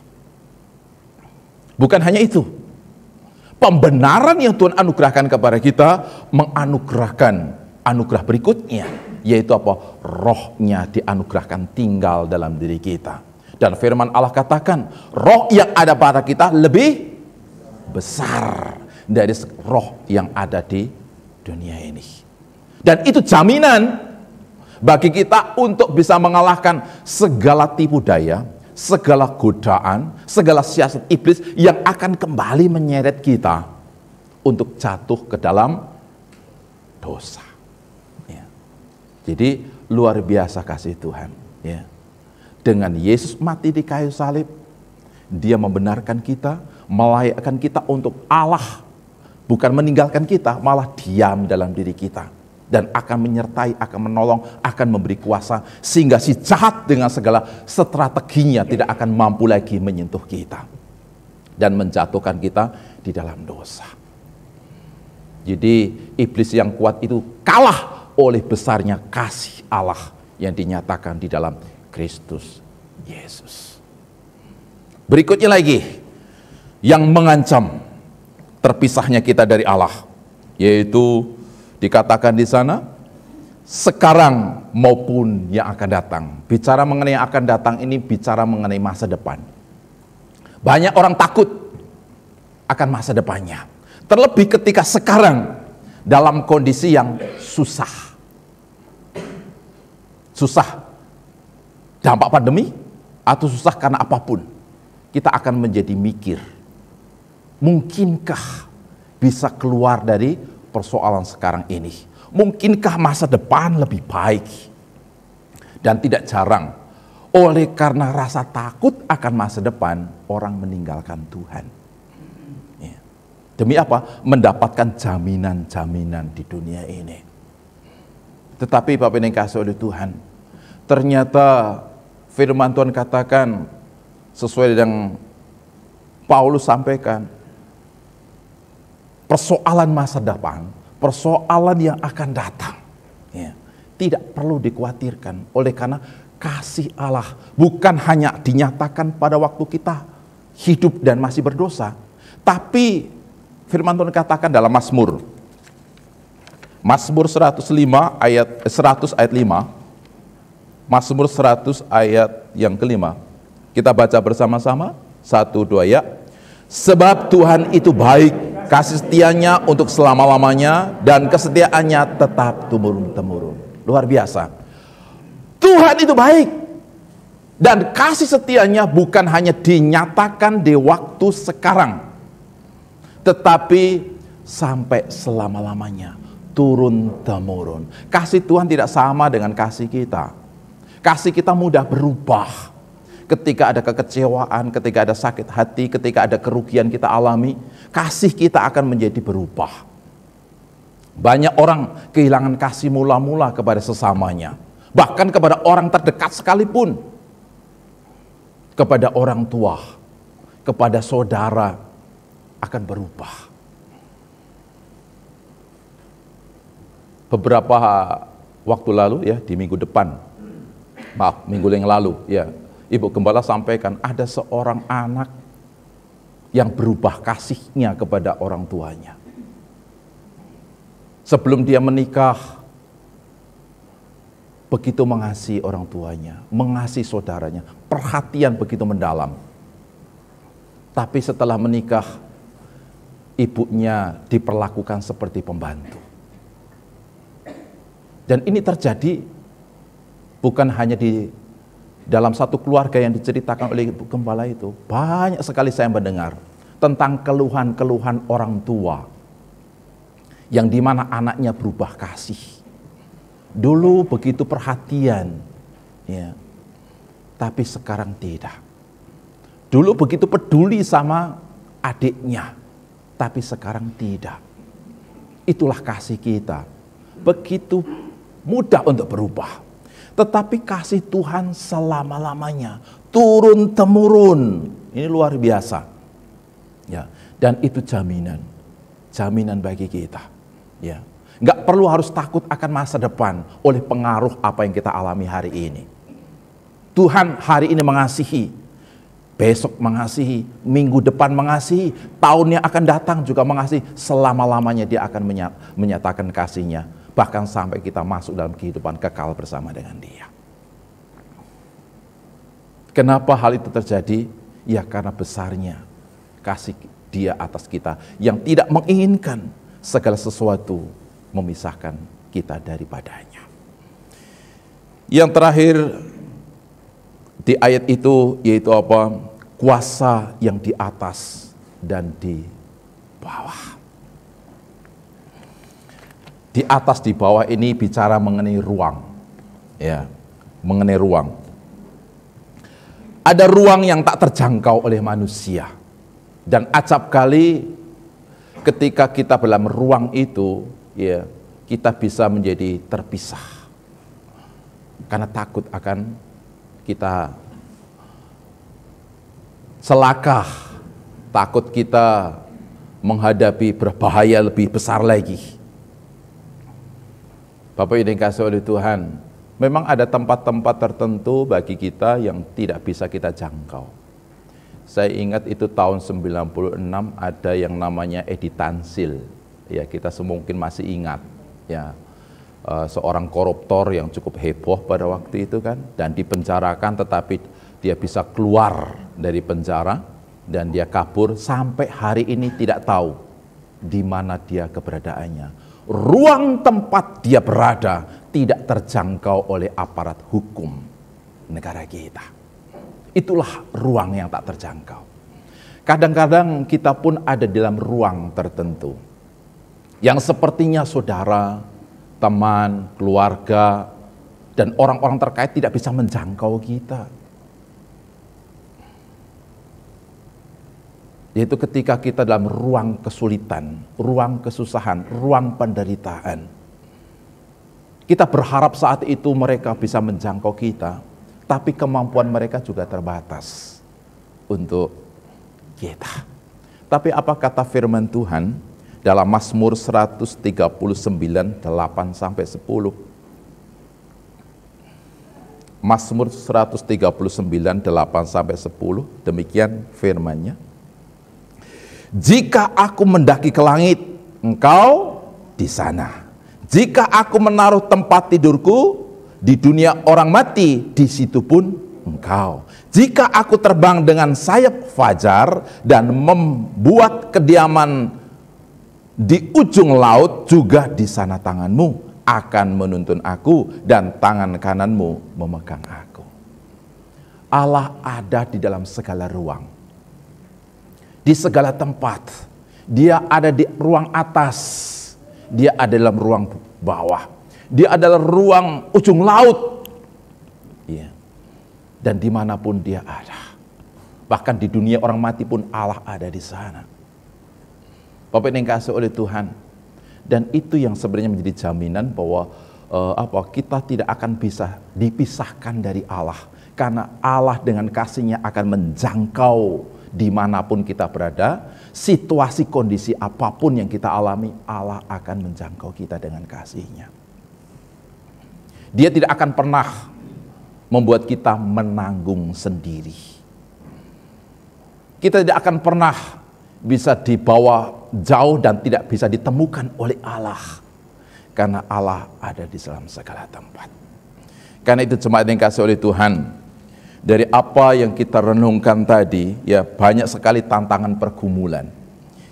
Bukan hanya itu. Pembenaran yang Tuhan anugerahkan kepada kita menganugerahkan anugerah berikutnya, yaitu apa? Rohnya dianugerahkan tinggal dalam diri kita. Dan firman Allah katakan, roh yang ada pada kita lebih besar dari roh yang ada di dunia ini. Dan itu jaminan bagi kita untuk bisa mengalahkan segala tipu daya, segala godaan, segala siasat iblis yang akan kembali menyeret kita untuk jatuh ke dalam dosa. Ya. Jadi luar biasa kasih Tuhan. Ya. Dengan Yesus mati di kayu salib, Dia membenarkan kita, melayakkan kita untuk Allah, bukan meninggalkan kita, malah diam dalam diri kita. dan akan menyertai, akan menolong, akan memberi kuasa, sehingga si jahat dengan segala strateginya tidak akan mampu lagi menyentuh kita dan menjatuhkan kita di dalam dosa. Jadi iblis yang kuat itu kalah oleh besarnya kasih Allah yang dinyatakan di dalam Kristus Yesus. Berikutnya lagi yang mengancam terpisahnya kita dari Allah, yaitu dikatakan di sana sekarang maupun yang akan datang. Bicara mengenai yang akan datang ini bicara mengenai masa depan. Banyak orang takut akan masa depannya, terlebih ketika sekarang dalam kondisi yang susah. Susah dampak pandemi atau susah karena apapun, kita akan menjadi mikir, mungkinkah bisa keluar dari persoalan sekarang ini? Mungkinkah masa depan lebih baik? Dan tidak jarang, oleh karena rasa takut akan masa depan, orang meninggalkan Tuhan. Ya. Demi apa? Mendapatkan jaminan-jaminan di dunia ini. Tetapi Bapak Ibu yang dikasihi oleh Tuhan, ternyata firman Tuhan katakan sesuai dengan Paulus sampaikan, persoalan masa depan, persoalan yang akan datang, ya, tidak perlu dikhawatirkan oleh karena kasih Allah bukan hanya dinyatakan pada waktu kita hidup dan masih berdosa, tapi firman Tuhan katakan dalam Mazmur 100 ayat 5, Mazmur 100 ayat yang kelima. Kita baca bersama-sama, 1, 2 ya. Sebab Tuhan itu baik, kasih setianya untuk selama-lamanya, dan kesetiaannya tetap temurun-temurun. Luar biasa. Tuhan itu baik, dan kasih setianya bukan hanya dinyatakan di waktu sekarang, tetapi sampai selama-lamanya, turun-temurun. Kasih Tuhan tidak sama dengan kasih kita. Kasih kita mudah berubah. Ketika ada kekecewaan, ketika ada sakit hati, ketika ada kerugian kita alami, kasih kita akan menjadi berubah. Banyak orang kehilangan kasih mula-mula kepada sesamanya, bahkan kepada orang terdekat sekalipun, kepada orang tua, kepada saudara, akan berubah. Beberapa waktu lalu ya, di minggu yang lalu ya, Ibu Gembala sampaikan ada seorang anak yang berubah kasihnya kepada orang tuanya. Sebelum dia menikah, begitu mengasihi orang tuanya, mengasihi saudaranya, perhatian begitu mendalam. Tapi setelah menikah, ibunya diperlakukan seperti pembantu. Dan ini terjadi bukan hanya di dalam satu keluarga yang diceritakan oleh Ibu Gembala itu. Banyak sekali saya mendengar tentang keluhan-keluhan orang tua yang dimana anaknya berubah kasih. Dulu begitu perhatian, ya, tapi sekarang tidak. Dulu begitu peduli sama adiknya, tapi sekarang tidak. Itulah kasih kita, begitu mudah untuk berubah. Tetapi kasih Tuhan selama-lamanya, turun-temurun. Ini luar biasa. Ya, dan itu jaminan bagi kita. Ya, nggak perlu harus takut akan masa depan oleh pengaruh apa yang kita alami hari ini. Tuhan hari ini mengasihi, besok mengasihi, minggu depan mengasihi, tahun yang akan datang juga mengasihi, selama-lamanya Dia akan menyatakan kasih-Nya, bahkan sampai kita masuk dalam kehidupan kekal bersama dengan Dia. Kenapa hal itu terjadi? Ya karena besarnya kasih Dia atas kita yang tidak menginginkan segala sesuatu memisahkan kita daripadanya. Yang terakhir di ayat itu yaitu apa? Kuasa yang di atas dan di bawah. Di atas di bawah ini bicara mengenai ruang. Ya, mengenai ruang. Ada ruang yang tak terjangkau oleh manusia. Dan acap kali ketika kita dalam ruang itu, ya, kita bisa menjadi terpisah karena takut akan kita celaka, takut kita menghadapi berbahaya lebih besar lagi. Bapak Ibu yang dikasihi oleh Tuhan, memang ada tempat-tempat tertentu bagi kita yang tidak bisa kita jangkau. Saya ingat itu tahun 96 ada yang namanya Edi Tansil. Ya, kita semua mungkin masih ingat. Ya, seorang koruptor yang cukup heboh pada waktu itu kan, dan dipenjarakan, tetapi dia bisa keluar dari penjara dan dia kabur sampai hari ini tidak tahu di mana dia keberadaannya. Ruang tempat dia berada tidak terjangkau oleh aparat hukum negara kita. Itulah ruang yang tak terjangkau. Kadang-kadang kita pun ada dalam ruang tertentu yang sepertinya saudara, teman, keluarga, dan orang-orang terkait tidak bisa menjangkau kita. Yaitu ketika kita dalam ruang kesulitan, ruang kesusahan, ruang penderitaan. Kita berharap saat itu mereka bisa menjangkau kita, tapi kemampuan mereka juga terbatas untuk kita. Tapi apa kata firman Tuhan dalam Mazmur 139, 8-10? Mazmur 139, 8-10, demikian firman-Nya. Jika aku mendaki ke langit, Engkau di sana. Jika aku menaruh tempat tidurku di dunia orang mati, di situ pun Engkau. Jika aku terbang dengan sayap fajar dan membuat kediaman di ujung laut, juga di sana tanganmu akan menuntun aku dan tangan kananmu memegang aku. Allah ada di dalam segala ruang, di segala tempat. Dia ada di ruang atas, dia ada dalam ruang bawah, dia adalah ruang ujung laut, ya. Dan dimanapun dia ada, bahkan di dunia orang mati pun Allah ada di sana. Bapak yang dikasihi oleh Tuhan, dan itu yang sebenarnya menjadi jaminan bahwa kita tidak akan bisa dipisahkan dari Allah, karena Allah dengan kasih-Nya akan menjangkau dimanapun kita berada, situasi kondisi apapun yang kita alami, Allah akan menjangkau kita dengan kasih-Nya. Dia tidak akan pernah membuat kita menanggung sendiri. Kita tidak akan pernah bisa dibawa jauh dan tidak bisa ditemukan oleh Allah, karena Allah ada di dalam segala tempat. Karena itu jemaat yang dikasihi oleh Tuhan, dari apa yang kita renungkan tadi, ya banyak sekali tantangan pergumulan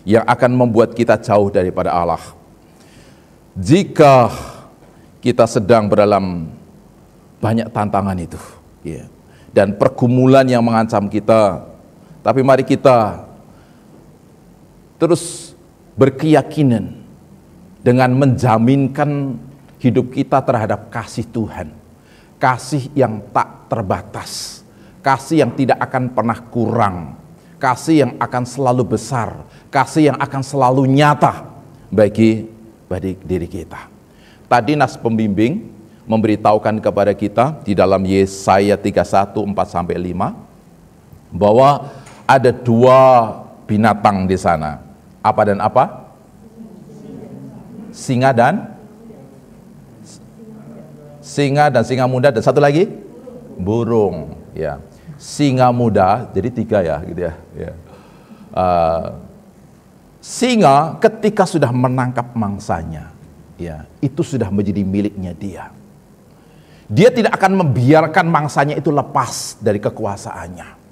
yang akan membuat kita jauh daripada Allah. Jika kita sedang berdalam banyak tantangan itu, ya, dan pergumulan yang mengancam kita, tapi mari kita terus berkeyakinan dengan menjaminkan hidup kita terhadap kasih Tuhan, kasih yang tak terbatas, kasih yang tidak akan pernah kurang, kasih yang akan selalu besar, kasih yang akan selalu nyata bagi diri kita. Tadi nas pembimbing memberitahukan kepada kita di dalam Yesaya 31, 4-5 bahwa ada dua binatang di sana. Apa dan apa? Singa dan singa muda, dan satu lagi burung, ya. Singa muda, jadi 3 ya, gitu ya. Singa ketika sudah menangkap mangsanya, ya, itu sudah menjadi miliknya dia. Dia tidak akan membiarkan mangsanya itu lepas dari kekuasaannya.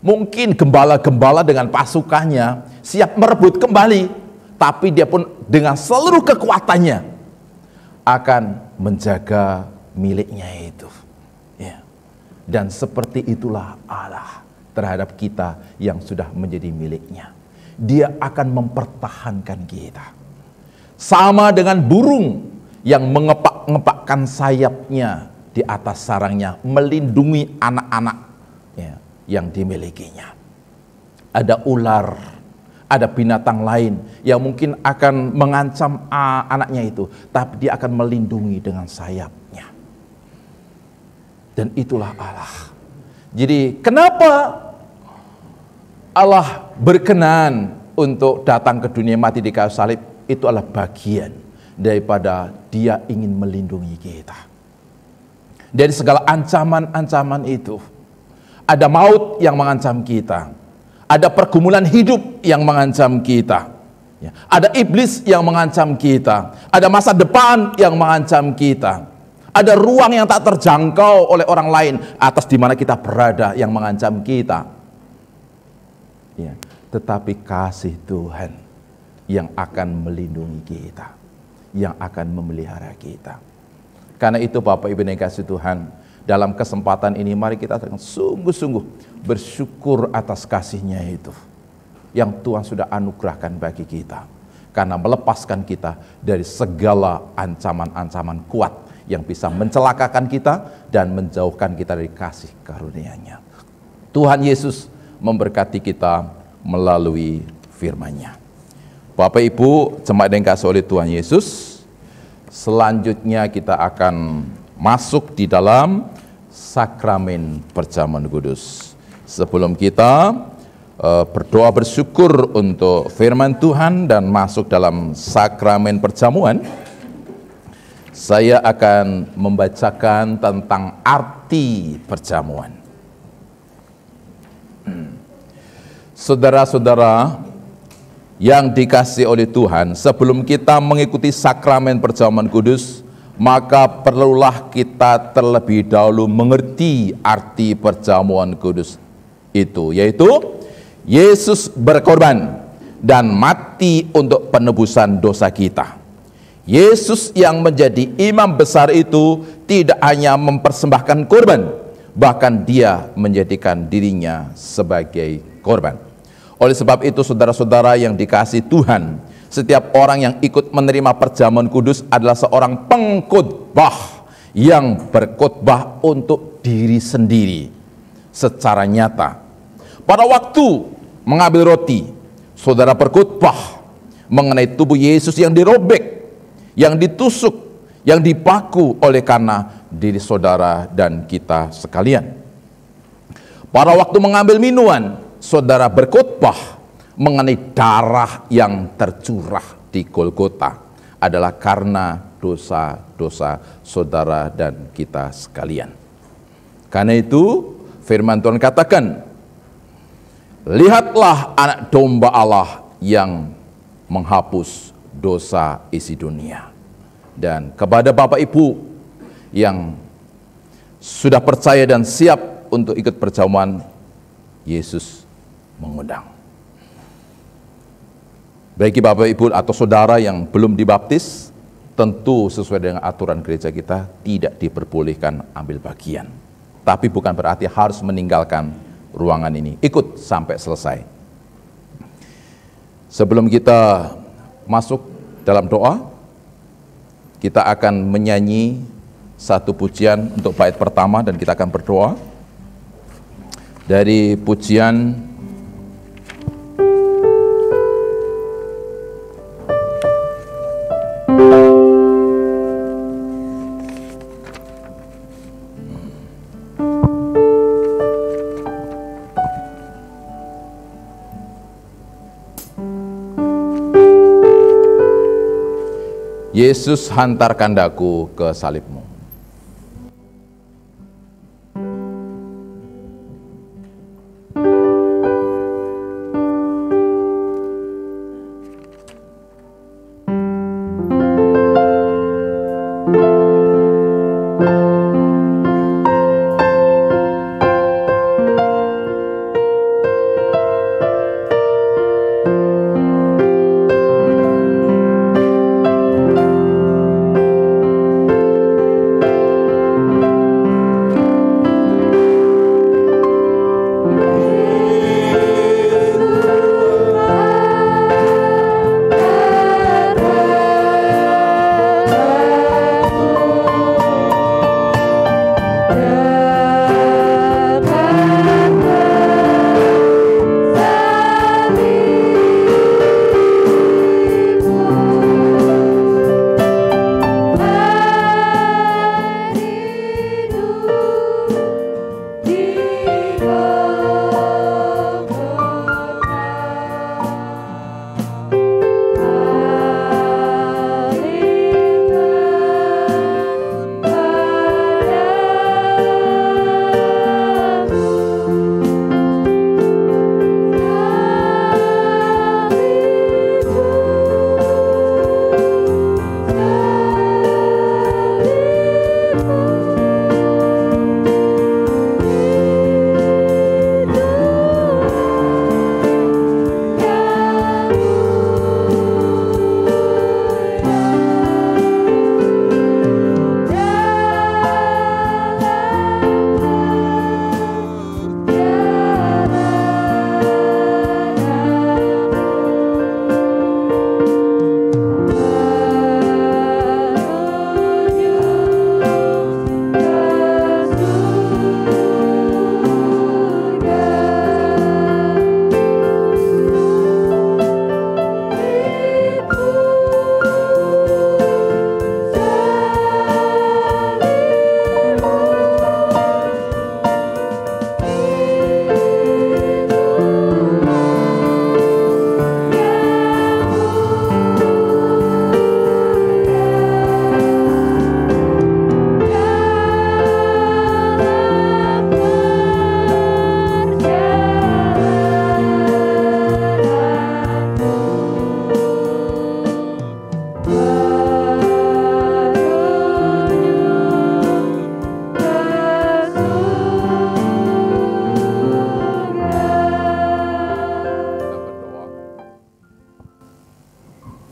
Mungkin gembala-gembala dengan pasukannya siap merebut kembali, tapi dia pun dengan seluruh kekuatannya akan menjaga miliknya itu. Ya. Dan seperti itulah Allah terhadap kita yang sudah menjadi miliknya. Dia akan mempertahankan kita. Sama dengan burung yang mengepak-ngepakkan sayapnya di atas sarangnya, melindungi anak-anak, ya, yang dimilikinya. Ada ular, Ada binatang lain yang mungkin akan mengancam anaknya itu, tapi dia akan melindungi dengan sayapnya. Dan itulah Allah. Jadi kenapa Allah berkenan untuk datang ke dunia mati di kayu salib? Itu adalah bagian daripada Dia ingin melindungi kita dari segala ancaman-ancaman itu. Ada maut yang mengancam kita, ada pergumulan hidup yang mengancam kita, ada iblis yang mengancam kita, ada masa depan yang mengancam kita, ada ruang yang tak terjangkau oleh orang lain atas di mana kita berada yang mengancam kita. Ya, tetapi kasih Tuhan yang akan melindungi kita, yang akan memelihara kita. Karena itu Bapak Ibu yang kasih Tuhan, dalam kesempatan ini mari kita dengan sungguh-sungguh bersyukur atas kasih-Nya itu yang Tuhan sudah anugerahkan bagi kita, karena melepaskan kita dari segala ancaman-ancaman kuat yang bisa mencelakakan kita dan menjauhkan kita dari kasih karunia-Nya. Tuhan Yesus memberkati kita melalui firman-Nya. Bapak Ibu jemaat yang dikasihi oleh Tuhan Yesus, selanjutnya kita akan masuk di dalam sakramen perjamuan kudus. Sebelum kita berdoa bersyukur untuk firman Tuhan dan masuk dalam sakramen perjamuan, saya akan membacakan tentang arti perjamuan. Saudara-saudara yang dikasihi oleh Tuhan, sebelum kita mengikuti sakramen perjamuan kudus, maka perlulah kita terlebih dahulu mengerti arti perjamuan kudus itu, yaitu Yesus berkorban dan mati untuk penebusan dosa kita. Yesus yang menjadi imam besar itu tidak hanya mempersembahkan korban, bahkan Dia menjadikan dirinya sebagai korban. Oleh sebab itu saudara-saudara yang dikasihi Tuhan, setiap orang yang ikut menerima perjamuan kudus adalah seorang pengkhotbah yang berkhotbah untuk diri sendiri secara nyata. Pada waktu mengambil roti, saudara berkhotbah mengenai tubuh Yesus yang dirobek, yang ditusuk, yang dipaku oleh karena diri saudara dan kita sekalian. Pada waktu mengambil minuman, saudara berkhotbah mengenai darah yang tercurah di Golgota adalah karena dosa-dosa saudara dan kita sekalian. Karena itu firman Tuhan katakan, lihatlah anak domba Allah yang menghapus dosa isi dunia. Dan kepada Bapak Ibu yang sudah percaya dan siap untuk ikut perjamuan, Yesus mengundang. Bagi Bapak Ibu atau saudara yang belum dibaptis, tentu sesuai dengan aturan gereja kita tidak diperbolehkan ambil bagian. Tapi bukan berarti harus meninggalkan ruangan ini. Ikut sampai selesai. Sebelum kita masuk dalam doa, kita akan menyanyi satu pujian untuk bait pertama dan kita akan berdoa dari pujian Yesus hantarkan daku ke salibmu.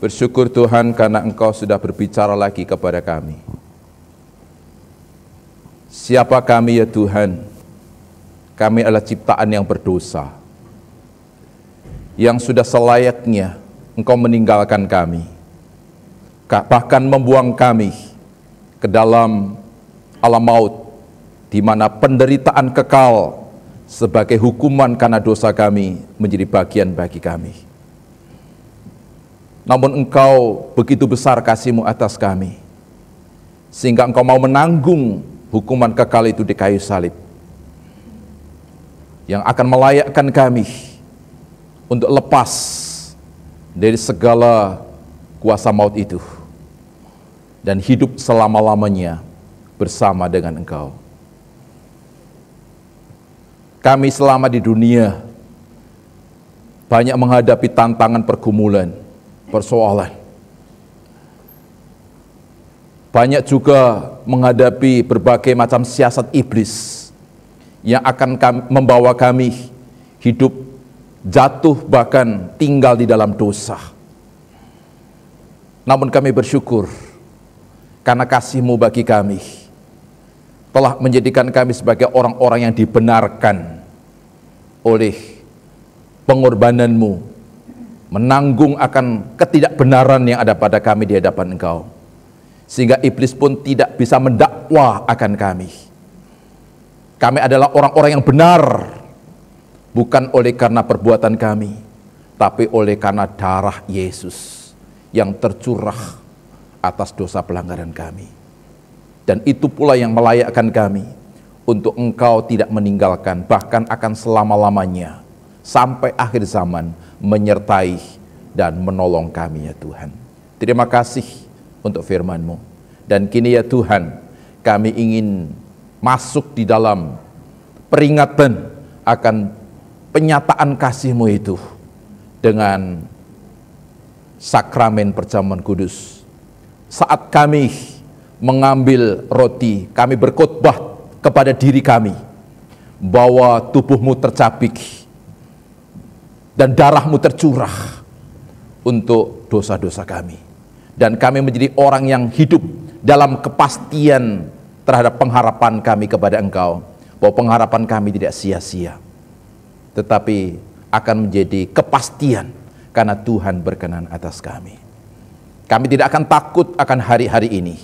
Bersyukur Tuhan karena Engkau sudah berbicara lagi kepada kami. Siapa kami ya Tuhan? Kami adalah ciptaan yang berdosa, yang sudah selayaknya Engkau meninggalkan kami, bahkan membuang kami ke dalam alam maut, di mana penderitaan kekal sebagai hukuman karena dosa kami menjadi bagian bagi kami. Namun Engkau begitu besar kasih-Mu atas kami, sehingga Engkau mau menanggung hukuman kekal itu di kayu salib, yang akan melayakkan kami untuk lepas dari segala kuasa maut itu, dan hidup selama-lamanya bersama dengan Engkau. Kami selama di dunia banyak menghadapi tantangan pergumulan, persoalan. Banyak juga menghadapi berbagai macam siasat iblis yang akan membawa kami hidup jatuh, bahkan tinggal di dalam dosa. Namun kami bersyukur karena kasih-Mu bagi kami telah menjadikan kami sebagai orang-orang yang dibenarkan oleh pengorbanan-Mu, menanggung akan ketidakbenaran yang ada pada kami di hadapan Engkau, sehingga iblis pun tidak bisa mendakwa akan kami. Kami adalah orang-orang yang benar, bukan oleh karena perbuatan kami, tapi oleh karena darah Yesus yang tercurah atas dosa pelanggaran kami. Dan itu pula yang melayakkan kami untuk Engkau tidak meninggalkan, bahkan akan selama-lamanya sampai akhir zaman menyertai dan menolong kami ya Tuhan. Terima kasih untuk firman-Mu. Dan kini ya Tuhan, kami ingin masuk di dalam peringatan akan penyataan kasih-Mu itu dengan sakramen perjamuan kudus. Saat kami mengambil roti, kami berkhotbah kepada diri kami bahwa tubuh-Mu tercabik dan darah-Mu tercurah untuk dosa-dosa kami. Dan kami menjadi orang yang hidup dalam kepastian terhadap pengharapan kami kepada Engkau, bahwa pengharapan kami tidak sia-sia, tetapi akan menjadi kepastian karena Tuhan berkenan atas kami. Kami tidak akan takut akan hari-hari ini,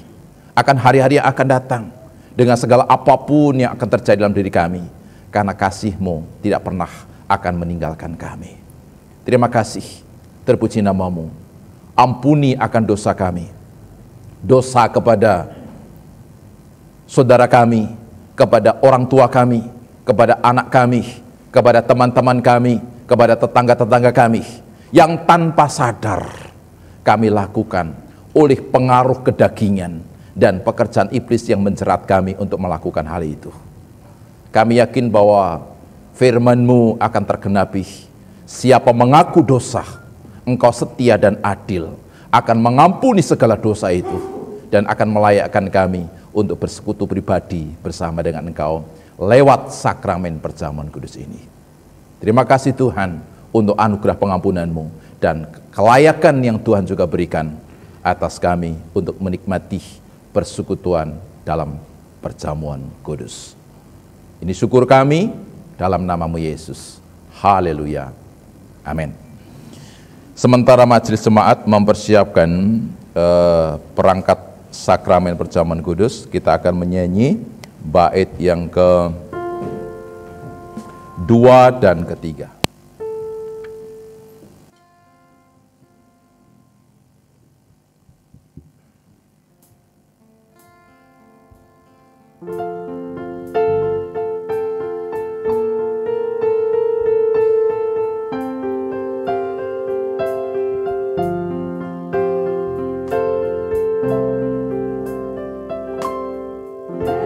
akan hari-hari yang akan datang, dengan segala apapun yang akan terjadi dalam diri kami, karena kasih-Mu tidak pernah akan meninggalkan kami. Terima kasih, terpuji nama-Mu. Ampuni akan dosa kami, dosa kepada saudara kami, kepada orang tua kami, kepada anak kami, kepada teman-teman kami, kepada tetangga-tetangga kami, yang tanpa sadar kami lakukan oleh pengaruh kedagingan dan pekerjaan iblis yang menjerat kami untuk melakukan hal itu. Kami yakin bahwa firman-Mu akan tergenapi. Siapa mengaku dosa, Engkau setia dan adil, akan mengampuni segala dosa itu, dan akan melayakkan kami untuk bersekutu pribadi bersama dengan Engkau lewat sakramen perjamuan kudus ini. Terima kasih Tuhan untuk anugerah pengampunan-Mu dan kelayakan yang Tuhan juga berikan atas kami untuk menikmati persekutuan dalam perjamuan kudus. Ini syukur kami dalam nama-Mu Yesus. Haleluya. Amin. Sementara majelis jemaat mempersiapkan perangkat sakramen perjamuan kudus, kita akan menyanyi bait yang kedua dan ketiga.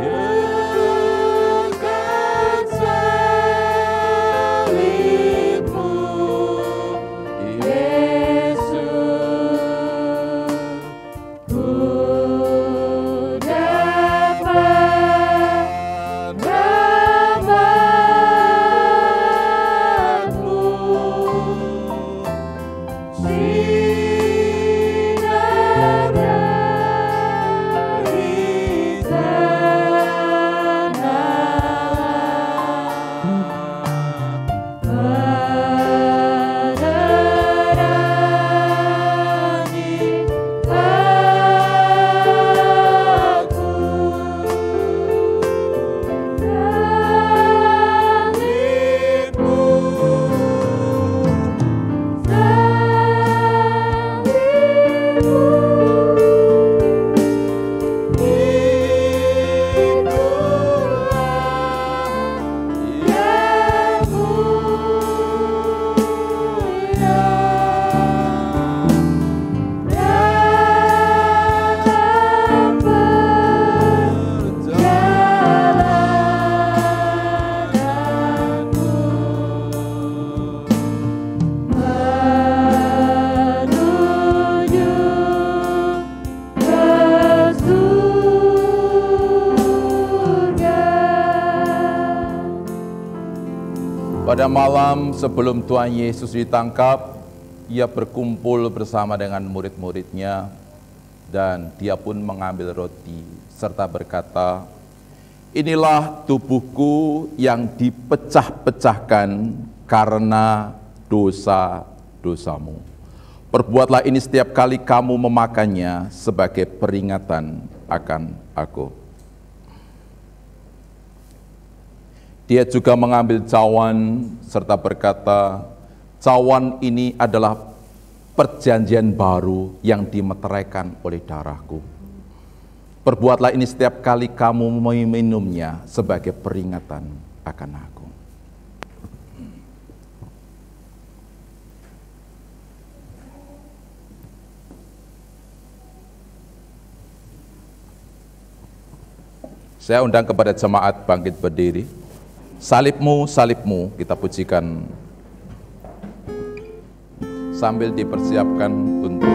You can save me. Pada malam sebelum Tuhan Yesus ditangkap, ia berkumpul bersama dengan murid-muridnya dan dia pun mengambil roti serta berkata, "Inilah tubuhku yang dipecah-pecahkan karena dosa-dosamu. Perbuatlah ini setiap kali kamu memakannya sebagai peringatan akan aku." Dia juga mengambil cawan serta berkata, "Cawan ini adalah perjanjian baru yang dimeteraikan oleh darahku. Perbuatlah ini setiap kali kamu meminumnya sebagai peringatan akan aku." Saya undang kepada jemaat bangkit berdiri. Salibmu, salibmu, kita pujikan sambil dipersiapkan untuk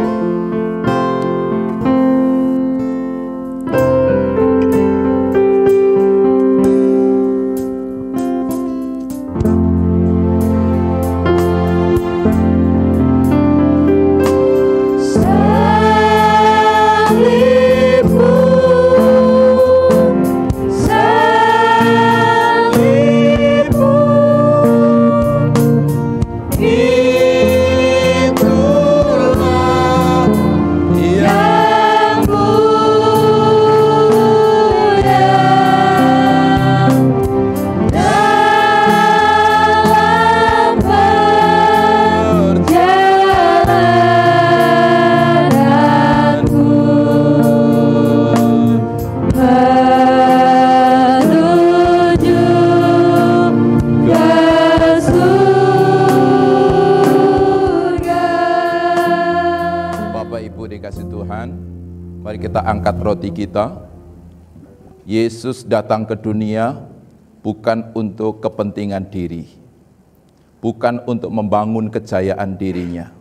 angkat roti kita. Yesus datang ke dunia bukan untuk kepentingan diri, bukan untuk membangun kejayaan dirinya,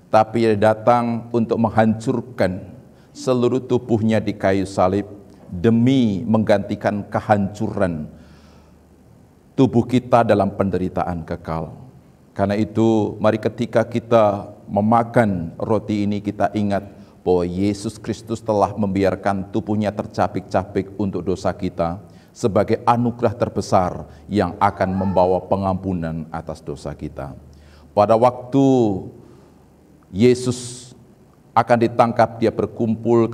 tapi dia datang untuk menghancurkan seluruh tubuhnya di kayu salib demi menggantikan kehancuran tubuh kita dalam penderitaan kekal. Karena itu, mari ketika kita memakan roti ini kita ingat bahwa Yesus Kristus telah membiarkan tubuhnya tercapik-capik untuk dosa kita sebagai anugerah terbesar yang akan membawa pengampunan atas dosa kita. Pada waktu Yesus akan ditangkap, dia berkumpul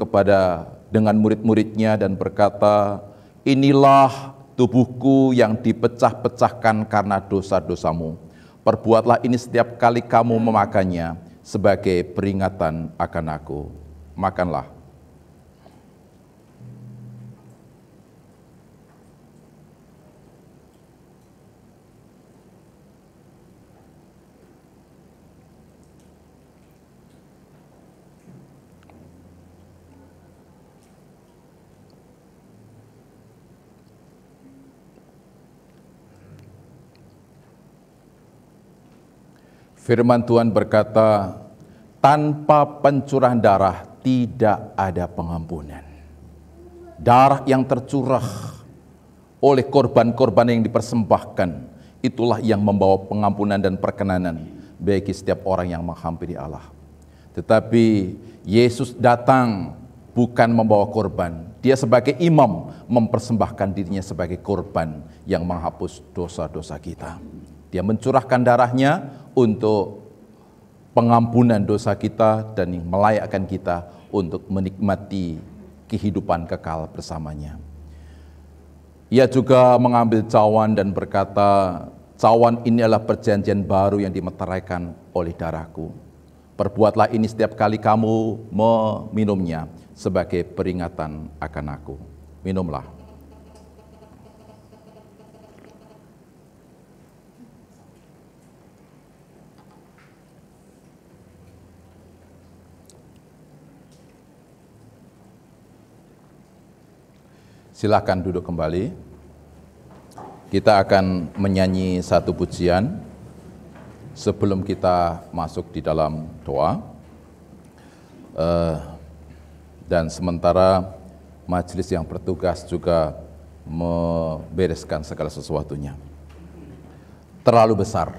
dengan murid-muridnya dan berkata, "Inilah tubuhku yang dipecah-pecahkan karena dosa-dosamu. Perbuatlah ini setiap kali kamu memakannya sebagai peringatan akan aku." Makanlah. Firman Tuhan berkata, tanpa pencurahan darah tidak ada pengampunan. Darah yang tercurah oleh korban-korban yang dipersembahkan, itulah yang membawa pengampunan dan perkenanan bagi setiap orang yang menghampiri Allah. Tetapi Yesus datang bukan membawa korban. Dia sebagai imam mempersembahkan dirinya sebagai korban yang menghapus dosa-dosa kita. Dia mencurahkan darahnya untuk pengampunan dosa kita dan melayakkan kita untuk menikmati kehidupan kekal bersamanya. Ia juga mengambil cawan dan berkata, "Cawan ini adalah perjanjian baru yang dimeteraikan oleh darahku. Perbuatlah ini setiap kali kamu meminumnya sebagai peringatan akan aku." Minumlah. Silakan duduk kembali. Kita akan menyanyi satu pujian sebelum kita masuk di dalam doa. Dan sementara majelis yang bertugas juga membereskan segala sesuatunya. terlalu besar.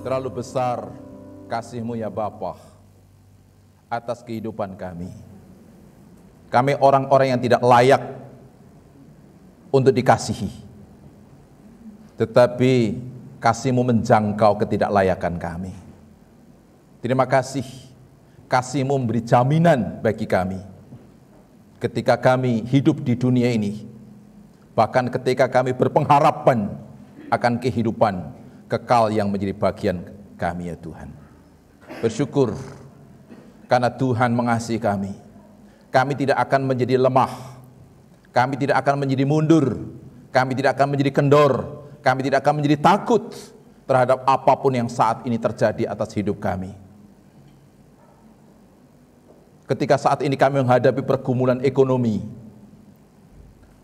Terlalu besar kasih-Mu ya Bapa atas kehidupan kami. Kami orang-orang yang tidak layak untuk dikasihi, tetapi kasih-Mu menjangkau ketidaklayakan kami. Terima kasih, kasih-Mu memberi jaminan bagi kami ketika kami hidup di dunia ini, bahkan ketika kami berpengharapan akan kehidupan kekal yang menjadi bagian kami ya Tuhan. Bersyukur karena Tuhan mengasihi kami. Kami tidak akan menjadi lemah, kami tidak akan menjadi mundur, kami tidak akan menjadi kendor, kami tidak akan menjadi takut terhadap apapun yang saat ini terjadi atas hidup kami. Ketika saat ini kami menghadapi pergumulan ekonomi,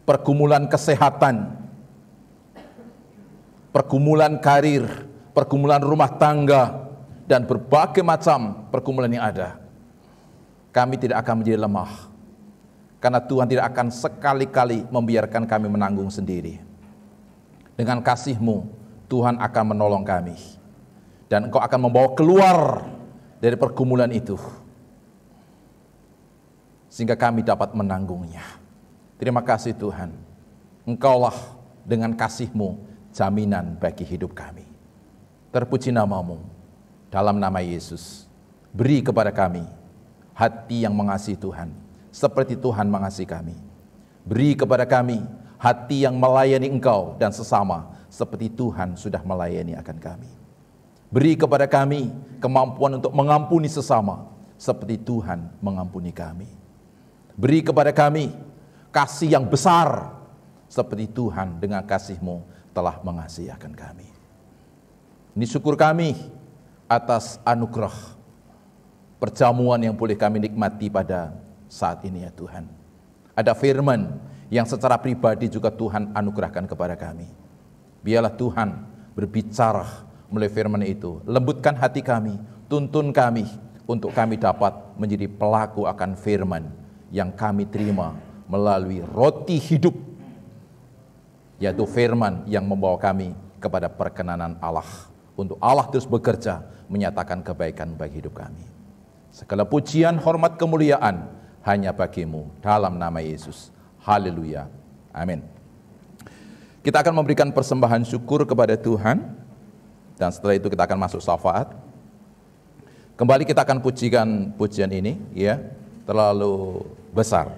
pergumulan kesehatan, pergumulan karir, pergumulan rumah tangga, dan berbagai macam pergumulan yang ada, kami tidak akan menjadi lemah, karena Tuhan tidak akan sekali-kali membiarkan kami menanggung sendiri. Dengan kasih-Mu, Tuhan akan menolong kami, dan Engkau akan membawa keluar dari pergumulan itu, sehingga kami dapat menanggungnya. Terima kasih Tuhan, Engkaulah dengan kasih-Mu jaminan bagi hidup kami. Terpuji nama-Mu, dalam nama Yesus, beri kepada kami hati yang mengasihi Tuhan, seperti Tuhan mengasihi kami. Beri kepada kami hati yang melayani Engkau dan sesama, seperti Tuhan sudah melayani akan kami. Beri kepada kami kemampuan untuk mengampuni sesama, seperti Tuhan mengampuni kami. Beri kepada kami kasih yang besar, seperti Tuhan dengan kasih-Mu telah mengasihi akan kami. Ini syukur kami atas anugerah perjamuan yang boleh kami nikmati pada saat ini ya Tuhan. Ada firman yang secara pribadi juga Tuhan anugerahkan kepada kami. Biarlah Tuhan berbicara melalui firman itu, lembutkan hati kami, tuntun kami untuk kami dapat menjadi pelaku akan firman yang kami terima melalui roti hidup, yaitu firman yang membawa kami kepada perkenanan Allah, untuk Allah terus bekerja menyatakan kebaikan bagi hidup kami. Segala pujian, hormat, kemuliaan hanya bagi-Mu dalam nama Yesus. Haleluya. Amin. Kita akan memberikan persembahan syukur kepada Tuhan, dan setelah itu kita akan masuk syafaat. Kembali kita akan pujikan pujian ini, ya, terlalu besar.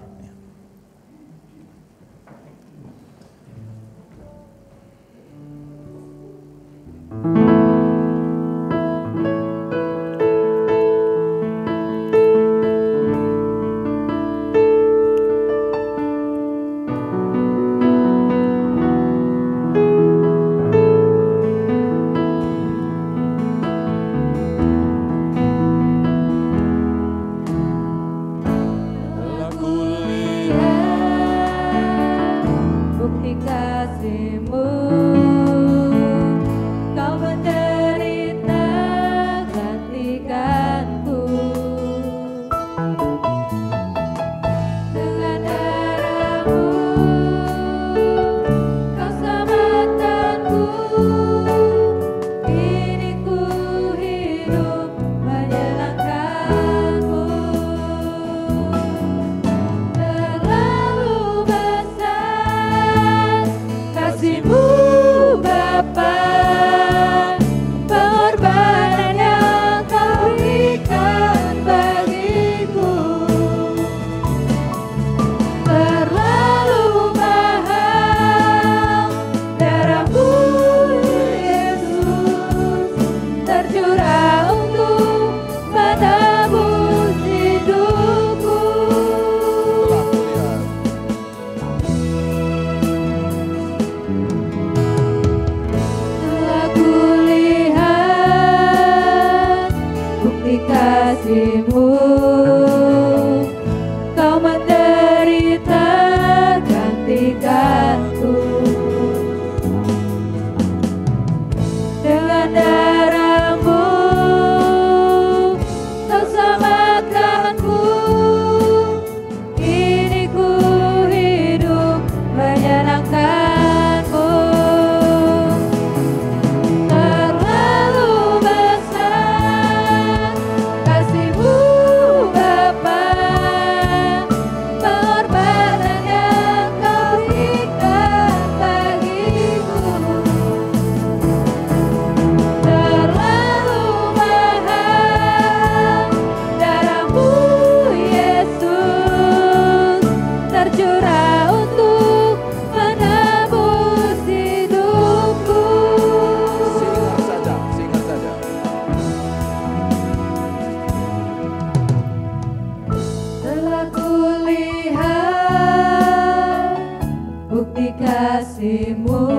kasih-Mu.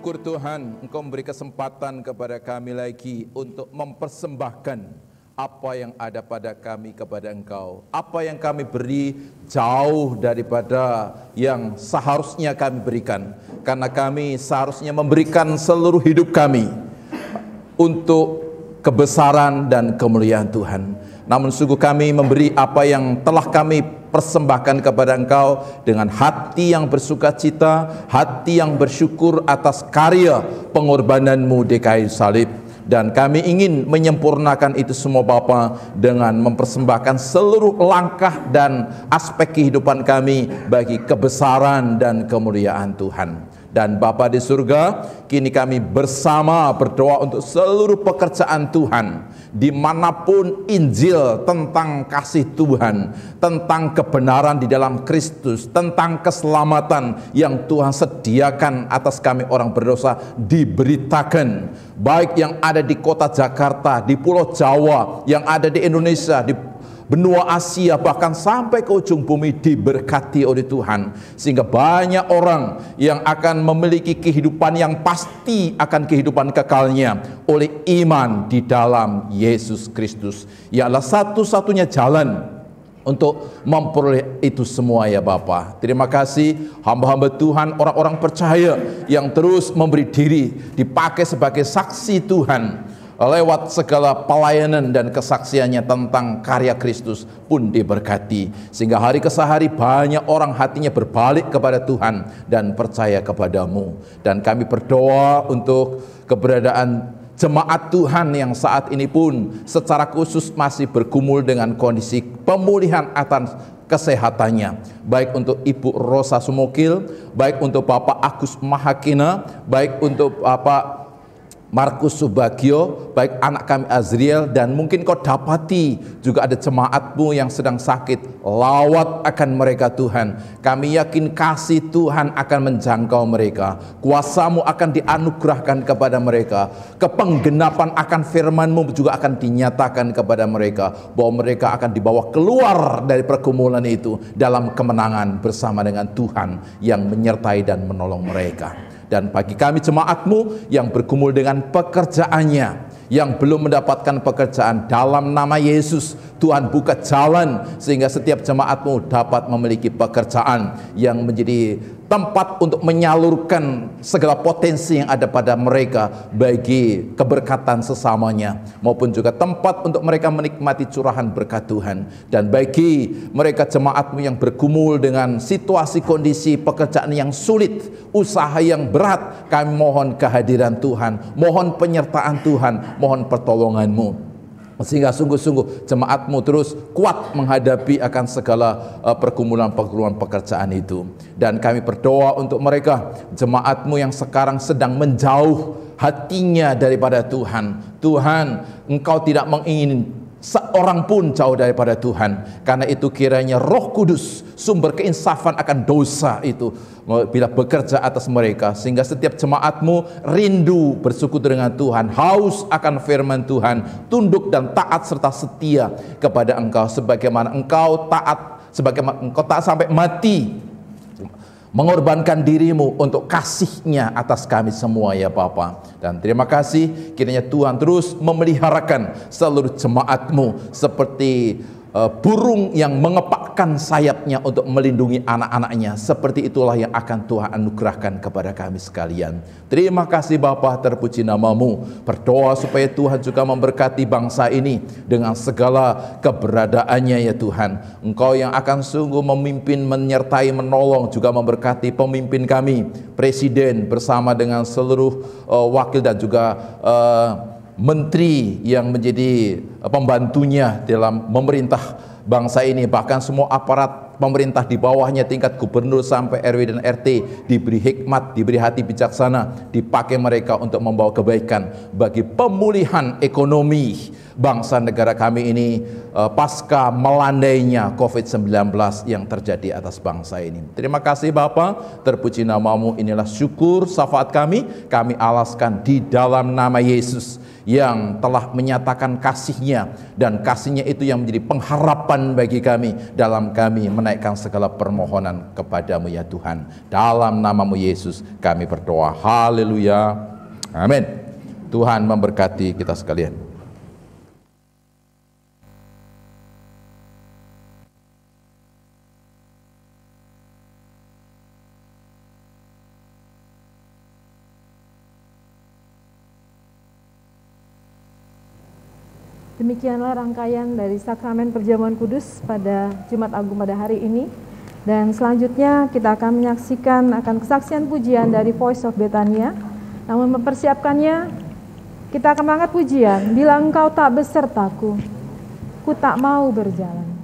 syukur Tuhan, Engkau memberi kesempatan kepada kami lagi untuk mempersembahkan apa yang ada pada kami kepada Engkau. Apa yang kami beri jauh daripada yang seharusnya kami berikan, karena kami seharusnya memberikan seluruh hidup kami untuk kebesaran dan kemuliaan Tuhan. Namun sungguh kami memberi apa yang telah kami persembahkan kepada Engkau dengan hati yang bersukacita, hati yang bersyukur atas karya pengorbanan-Mu di kayu salib. Dan kami ingin menyempurnakan itu semua Bapa dengan mempersembahkan seluruh langkah dan aspek kehidupan kami bagi kebesaran dan kemuliaan Tuhan. Dan Bapa di surga, kini kami bersama berdoa untuk seluruh pekerjaan Tuhan, dimanapun Injil tentang kasih Tuhan, tentang kebenaran di dalam Kristus, tentang keselamatan yang Tuhan sediakan atas kami orang berdosa diberitakan, baik yang ada di kota Jakarta, di Pulau Jawa, yang ada di Indonesia, di benua Asia, bahkan sampai ke ujung bumi, diberkati oleh Tuhan, sehingga banyak orang yang akan memiliki kehidupan yang pasti akan kehidupan kekalnya oleh iman di dalam Yesus Kristus. Ialah satu-satunya jalan untuk memperoleh itu semua ya Bapa. Terima kasih hamba-hamba Tuhan, orang-orang percaya yang terus memberi diri dipakai sebagai saksi Tuhan lewat segala pelayanan dan kesaksiannya tentang karya Kristus pun diberkati, sehingga hari ke hari banyak orang hatinya berbalik kepada Tuhan dan percaya kepadamu. Dan kami berdoa untuk keberadaan jemaat Tuhan yang saat ini pun secara khusus masih bergumul dengan kondisi pemulihan atas kesehatannya, baik untuk Ibu Rosa Sumokil, baik untuk Bapak Agus Mahakina, baik untuk Bapak Markus Subagio, baik anak kami Azriel, dan mungkin kau dapati juga ada jemaat-Mu yang sedang sakit. Lawat akan mereka Tuhan. Kami yakin kasih Tuhan akan menjangkau mereka, kuasa-Mu akan dianugerahkan kepada mereka, kepenggenapan akan firman-Mu juga akan dinyatakan kepada mereka, bahwa mereka akan dibawa keluar dari pergumulan itu dalam kemenangan bersama dengan Tuhan yang menyertai dan menolong mereka. Dan bagi kami jemaat-Mu yang bergumul dengan pekerjaannya, yang belum mendapatkan pekerjaan, dalam nama Yesus Tuhan buka jalan sehingga setiap jemaat-Mu dapat memiliki pekerjaan yang menjadi tempat untuk menyalurkan segala potensi yang ada pada mereka bagi keberkatan sesamanya, maupun juga tempat untuk mereka menikmati curahan berkat Tuhan. Dan bagi mereka jemaat-Mu yang bergumul dengan situasi kondisi pekerjaan yang sulit, usaha yang berat, kami mohon kehadiran Tuhan, mohon penyertaan Tuhan, mohon pertolongan-Mu, sehingga sungguh-sungguh jemaat-Mu terus kuat menghadapi akan segala pergumulan-pergumulan pekerjaan itu. Dan kami berdoa untuk mereka jemaat-Mu yang sekarang sedang menjauh hatinya daripada Tuhan. Tuhan, Engkau tidak menginginkan seorang pun jauh daripada Tuhan. Karena itu kiranya Roh Kudus, sumber keinsafan akan dosa itu, bila bekerja atas mereka, sehingga setiap jemaat-Mu rindu bersekutu dengan Tuhan, haus akan firman Tuhan, tunduk dan taat serta setia kepada Engkau, sebagaimana Engkau taat, sebagaimana Engkau taat sampai mati, mengorbankan diri-Mu untuk kasih-Nya atas kami semua ya Bapa. Dan terima kasih kiranya Tuhan terus memeliharakan seluruh jemaat-Mu seperti burung yang mengepakkan sayapnya untuk melindungi anak-anaknya. Seperti itulah yang akan Tuhan anugerahkan kepada kami sekalian. Terima kasih Bapa, terpuji nama-Mu. Berdoa supaya Tuhan juga memberkati bangsa ini dengan segala keberadaannya ya Tuhan. Engkau yang akan sungguh memimpin, menyertai, menolong, juga memberkati pemimpin kami, Presiden bersama dengan seluruh wakil dan juga menteri yang menjadi pembantunya dalam memerintah bangsa ini, bahkan semua aparat pemerintah di bawahnya, tingkat gubernur sampai RW dan RT, diberi hikmat, diberi hati bijaksana, dipakai mereka untuk membawa kebaikan bagi pemulihan ekonomi bangsa negara kami ini pasca melandainya COVID-19 yang terjadi atas bangsa ini. Terima kasih Bapa, terpuji nama-Mu. Inilah syukur syafaat kami alaskan di dalam nama Yesus yang telah menyatakan kasih-Nya, dan kasih-Nya itu yang menjadi pengharapan bagi kami dalam kami menaikkan segala permohonan kepadamu ya Tuhan. Dalam nama-Mu Yesus kami berdoa. Haleluya. Amin. Tuhan memberkati kita sekalian. Demikianlah rangkaian dari Sakramen Perjamuan Kudus pada Jumat Agung pada hari ini. Dan selanjutnya kita akan menyaksikan akan kesaksian pujian dari Voice of Bethania. Namun mempersiapkannya, kita akan mengangkat pujian, bila engkau tak besertaku, ku tak mau berjalan.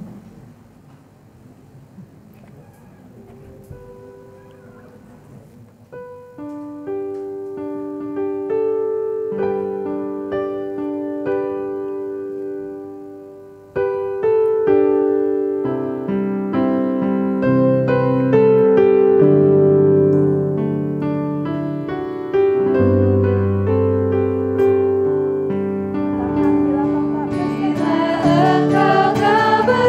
Engkau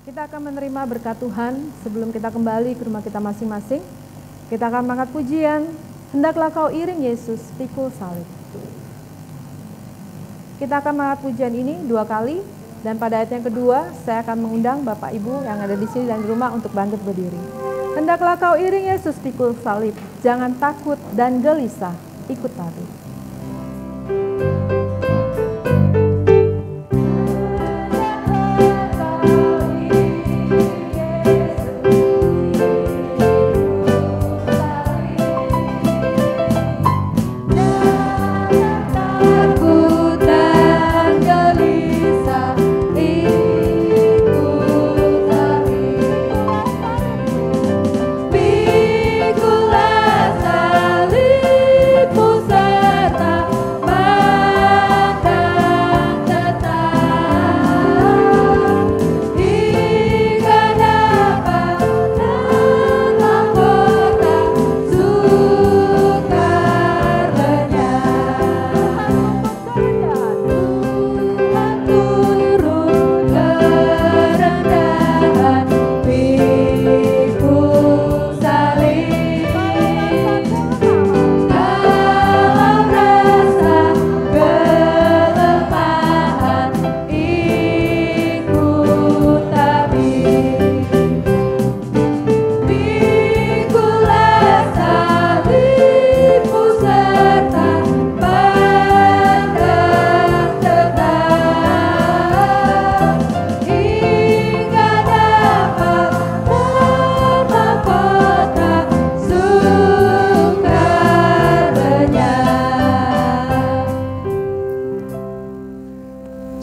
Kita akan menerima berkat Tuhan sebelum kita kembali ke rumah kita masing-masing. Kita akan mengangkat pujian, hendaklah kau iring Yesus, pikul salib. Kita akan mengangkat pujian ini 2 kali, dan pada ayat yang kedua, saya akan mengundang Bapak Ibu yang ada di sini dan di rumah untuk bangkit berdiri. Hendaklah kau iring Yesus, pikul salib, jangan takut dan gelisah, ikut tari.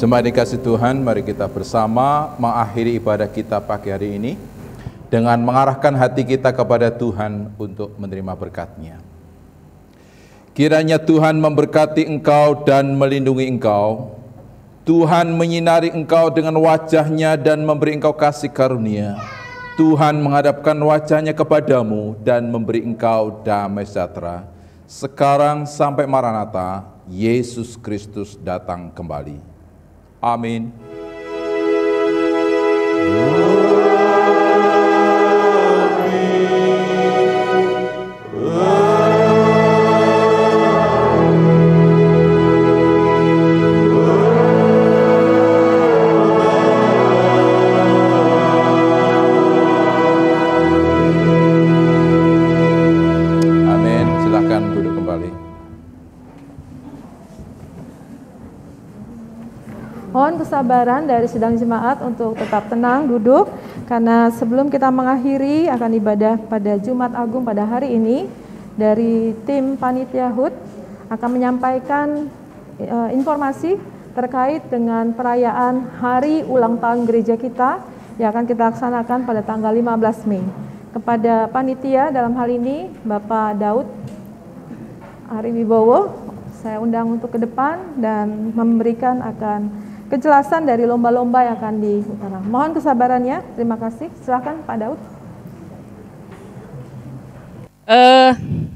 Jemaat dikasih Tuhan, mari kita bersama mengakhiri ibadah kita pagi hari ini dengan mengarahkan hati kita kepada Tuhan untuk menerima berkat-Nya. Kiranya Tuhan memberkati engkau dan melindungi engkau. Tuhan menyinari engkau dengan wajah-Nya dan memberi engkau kasih karunia. Tuhan menghadapkan wajah-Nya kepadamu dan memberi engkau damai sejahtera. Sekarang sampai Maranatha, Yesus Kristus datang kembali. Amin. Amin. Silakan duduk kembali. Mohon kesabaran dari sidang jemaat untuk tetap tenang, duduk, karena sebelum kita mengakhiri akan ibadah pada Jumat Agung pada hari ini, dari tim Panitia HUT akan menyampaikan informasi terkait dengan perayaan Hari Ulang Tahun Gereja kita yang akan kita laksanakan pada tanggal 15 Mei. Kepada Panitia dalam hal ini, Bapak Daud Ariwibowo, saya undang untuk ke depan dan memberikan akan kejelasan dari lomba-lomba yang akan diutarakan. Mohon kesabarannya. Terima kasih. Silakan Pak Daud.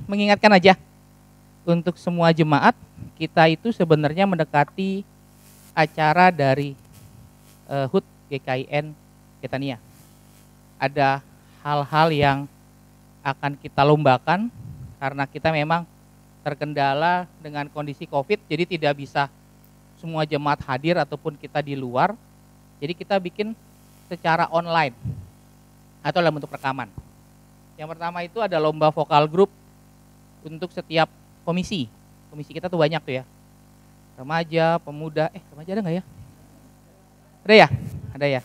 Mengingatkan aja untuk semua jemaat, kita itu sebenarnya mendekati acara dari HUT GKIN Betania. Ada hal-hal yang akan kita lombakan karena kita memang terkendala dengan kondisi COVID, jadi tidak bisa semua jemaat hadir ataupun kita di luar. Jadi kita bikin secara online atau dalam bentuk rekaman. Yang pertama itu ada lomba vokal grup untuk setiap komisi. Komisi kita tuh banyak tuh ya. Remaja, pemuda, remaja ada nggak ya? Ada ya? Ada ya.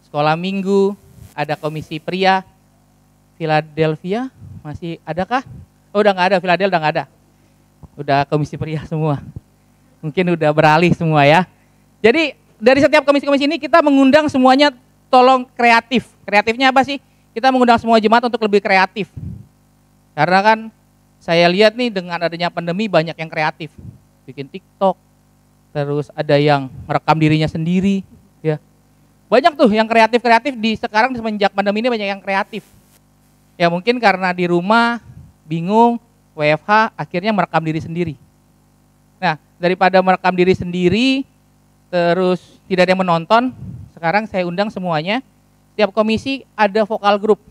Sekolah minggu, ada komisi pria. Philadelphia masih adakah? Oh, udah nggak ada, Philadelphia udah nggak ada. Udah komisi pria semua. Mungkin udah beralih semua ya. Jadi dari setiap komisi-komisi ini kita mengundang semuanya tolong kreatif. Kreatifnya apa sih? Kita mengundang semua jemaat untuk lebih kreatif. Karena kan saya lihat nih dengan adanya pandemi banyak yang kreatif. Bikin TikTok, terus ada yang merekam dirinya sendiri. Ya. Banyak tuh yang kreatif-kreatif di sekarang semenjak pandemi ini banyak yang kreatif. Ya mungkin karena di rumah bingung, WFH akhirnya merekam diri sendiri. Nah daripada merekam diri sendiri terus tidak ada yang menonton, sekarang saya undang semuanya. Tiap komisi ada vokal group.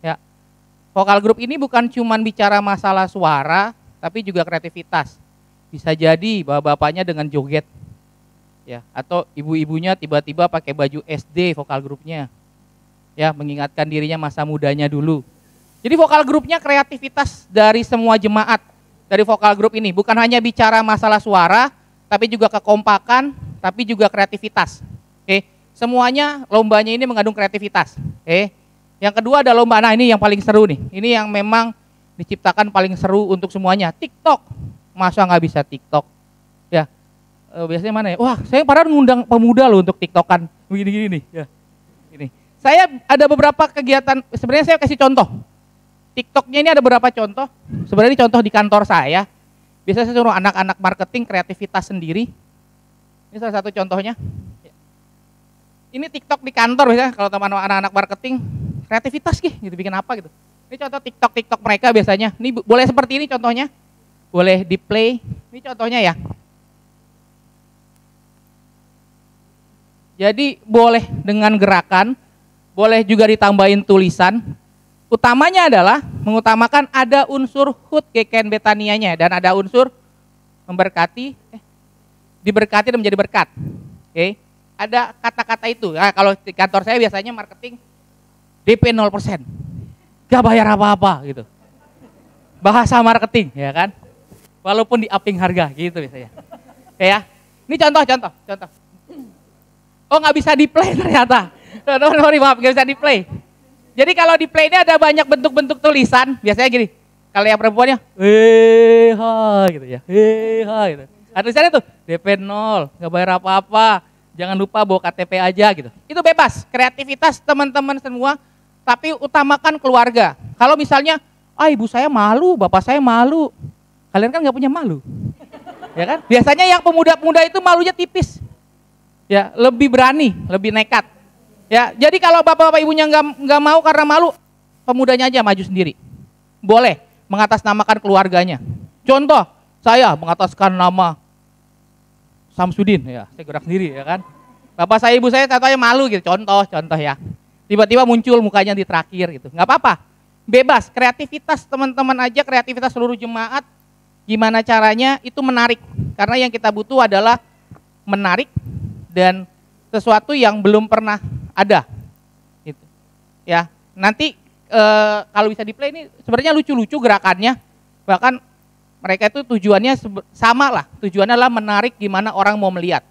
Ya, vokal group ini bukan cuma bicara masalah suara, tapi juga kreativitas. Bisa jadi bapak-bapaknya dengan joget, ya, atau ibu-ibunya tiba-tiba pakai baju SD vokal grupnya, ya, mengingatkan dirinya masa mudanya dulu. Jadi vokal grupnya kreativitas dari semua jemaat dari vokal grup ini, bukan hanya bicara masalah suara, tapi juga kekompakan, tapi juga kreativitas. Oke, semuanya lombanya ini mengandung kreativitas. Oke, yang kedua ada lomba, nah ini yang paling seru nih, ini yang memang diciptakan paling seru untuk semuanya. TikTok, masa nggak bisa TikTok? Ya, biasanya mana ya? Wah, saya padahal ngundang pemuda loh untuk TikTokan, begini-gini nih. Ya, ini. Saya ada beberapa kegiatan, sebenarnya saya kasih contoh. TikToknya ini ada beberapa contoh, sebenarnya ini contoh di kantor saya. Biasanya saya suruh anak-anak marketing kreativitas sendiri. Ini salah satu contohnya. Ini TikTok di kantor biasanya, kalau teman anak-anak marketing, kreativitas gitu, bikin apa gitu. Ini contoh TikTok mereka biasanya. Ini boleh seperti ini contohnya, boleh di play. Ini contohnya ya. Jadi boleh dengan gerakan, boleh juga ditambahin tulisan. Utamanya adalah mengutamakan ada unsur HUT GKN Betanianya dan ada unsur memberkati, diberkati dan menjadi berkat. Oke, ada kata-kata itu. Nah, kalau di kantor saya biasanya marketing DP 0%, gak bayar apa-apa gitu. Bahasa marketing, ya kan? Walaupun di upping harga gitu biasanya. Ya, ini contoh. Oh nggak bisa di play ternyata. Sorry maaf, nggak bisa di play. Jadi kalau di play ini ada banyak bentuk-bentuk tulisan, biasanya gini, kalau yang perempuannya, gitu ya, gitu. Ada tulisannya tuh, DP 0, nggak bayar apa-apa, jangan lupa bawa KTP aja gitu. Itu bebas, kreativitas teman-teman semua, tapi utamakan keluarga. Kalau misalnya, ibu saya malu, bapak saya malu, kalian kan nggak punya malu, ya kan? Biasanya yang pemuda-pemuda itu malunya tipis, ya lebih berani, lebih nekat. Ya, jadi kalau bapak-bapak ibunya nggak mau karena malu, pemudanya aja maju sendiri. Boleh mengatasnamakan keluarganya. Contoh, saya mengataskan nama Samsudin, ya, saya gerak sendiri, ya kan. Bapak saya, ibu saya, contohnya malu gitu. Contoh ya. Tiba-tiba muncul mukanya di terakhir gitu. Nggak apa-apa, bebas. Kreativitas teman-teman aja, kreativitas seluruh jemaat. Gimana caranya itu menarik? Karena yang kita butuh adalah menarik dan sesuatu yang belum pernah ada, gitu. Ya, nanti kalau bisa di play ini sebenarnya lucu-lucu gerakannya, bahkan mereka itu tujuannya sama lah, tujuannya adalah menarik gimana orang mau melihat,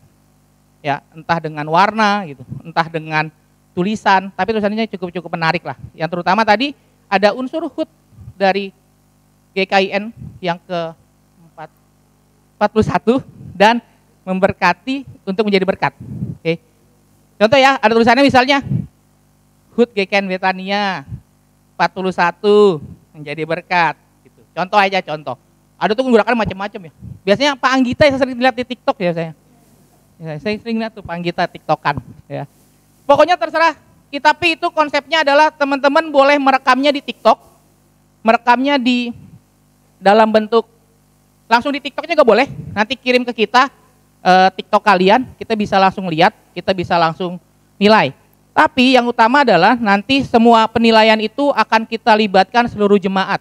ya, entah dengan warna gitu, entah dengan tulisan, tapi tulisannya cukup menarik lah. Yang terutama tadi ada unsur HUT dari GKIN yang ke-41 dan memberkati untuk menjadi berkat. Oke. Contoh ya, ada tulisannya misalnya HUT GKN Betania 41 menjadi berkat gitu. Contoh aja contoh. Ada tuh gerakan macam-macam ya. Biasanya Pak Anggita saya sering lihat di TikTok ya saya. Ya, saya sering lihat tuh Pak Anggita TikTokan ya. Pokoknya terserah. Tapi itu konsepnya adalah teman-teman boleh merekamnya di TikTok. Merekamnya di dalam bentuk langsung di TikToknya juga boleh. Nanti kirim ke kita TikTok kalian, kita bisa langsung lihat, kita bisa langsung nilai. Tapi yang utama adalah nanti semua penilaian itu akan kita libatkan seluruh jemaat.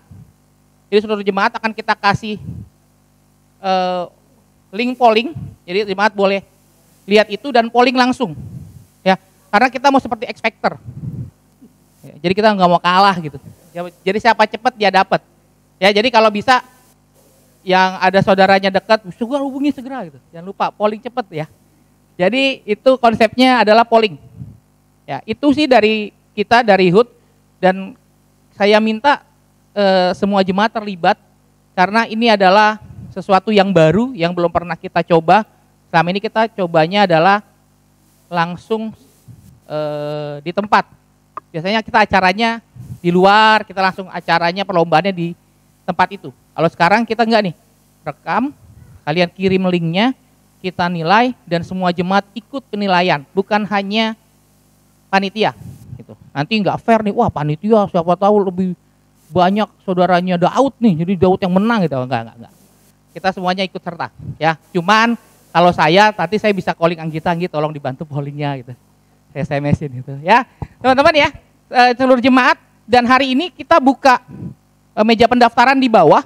Jadi seluruh jemaat akan kita kasih link polling, jadi jemaat boleh lihat itu dan polling langsung. Ya, karena kita mau seperti X Factor. Ya, jadi kita nggak mau kalah gitu. Ya, jadi siapa cepat dia dapat. Ya, jadi kalau bisa Yang ada saudaranya dekat, segera hubungi segera gitu. Jangan lupa polling cepet ya. Jadi itu konsepnya adalah polling. Ya, itu sih dari kita dari HUT, dan saya minta semua jemaat terlibat karena ini adalah sesuatu yang baru yang belum pernah kita coba. Selama ini kita cobanya adalah langsung di tempat. Biasanya kita acaranya di luar, kita langsung acaranya perlombaannya di tempat itu. Kalau sekarang kita enggak nih, rekam, kalian kirim linknya, kita nilai dan semua jemaat ikut penilaian, bukan hanya panitia. Gitu. Nanti enggak fair nih, wah panitia siapa tahu lebih banyak saudaranya Daud nih, jadi Daud yang menang gitu. Enggak. Kita semuanya ikut serta, ya. Cuman kalau tadi saya bisa calling Anggita, tolong dibantu pollingnya gitu. Saya SMS-in gitu, ya. Teman-teman ya, seluruh jemaat, dan hari ini kita buka meja pendaftaran di bawah.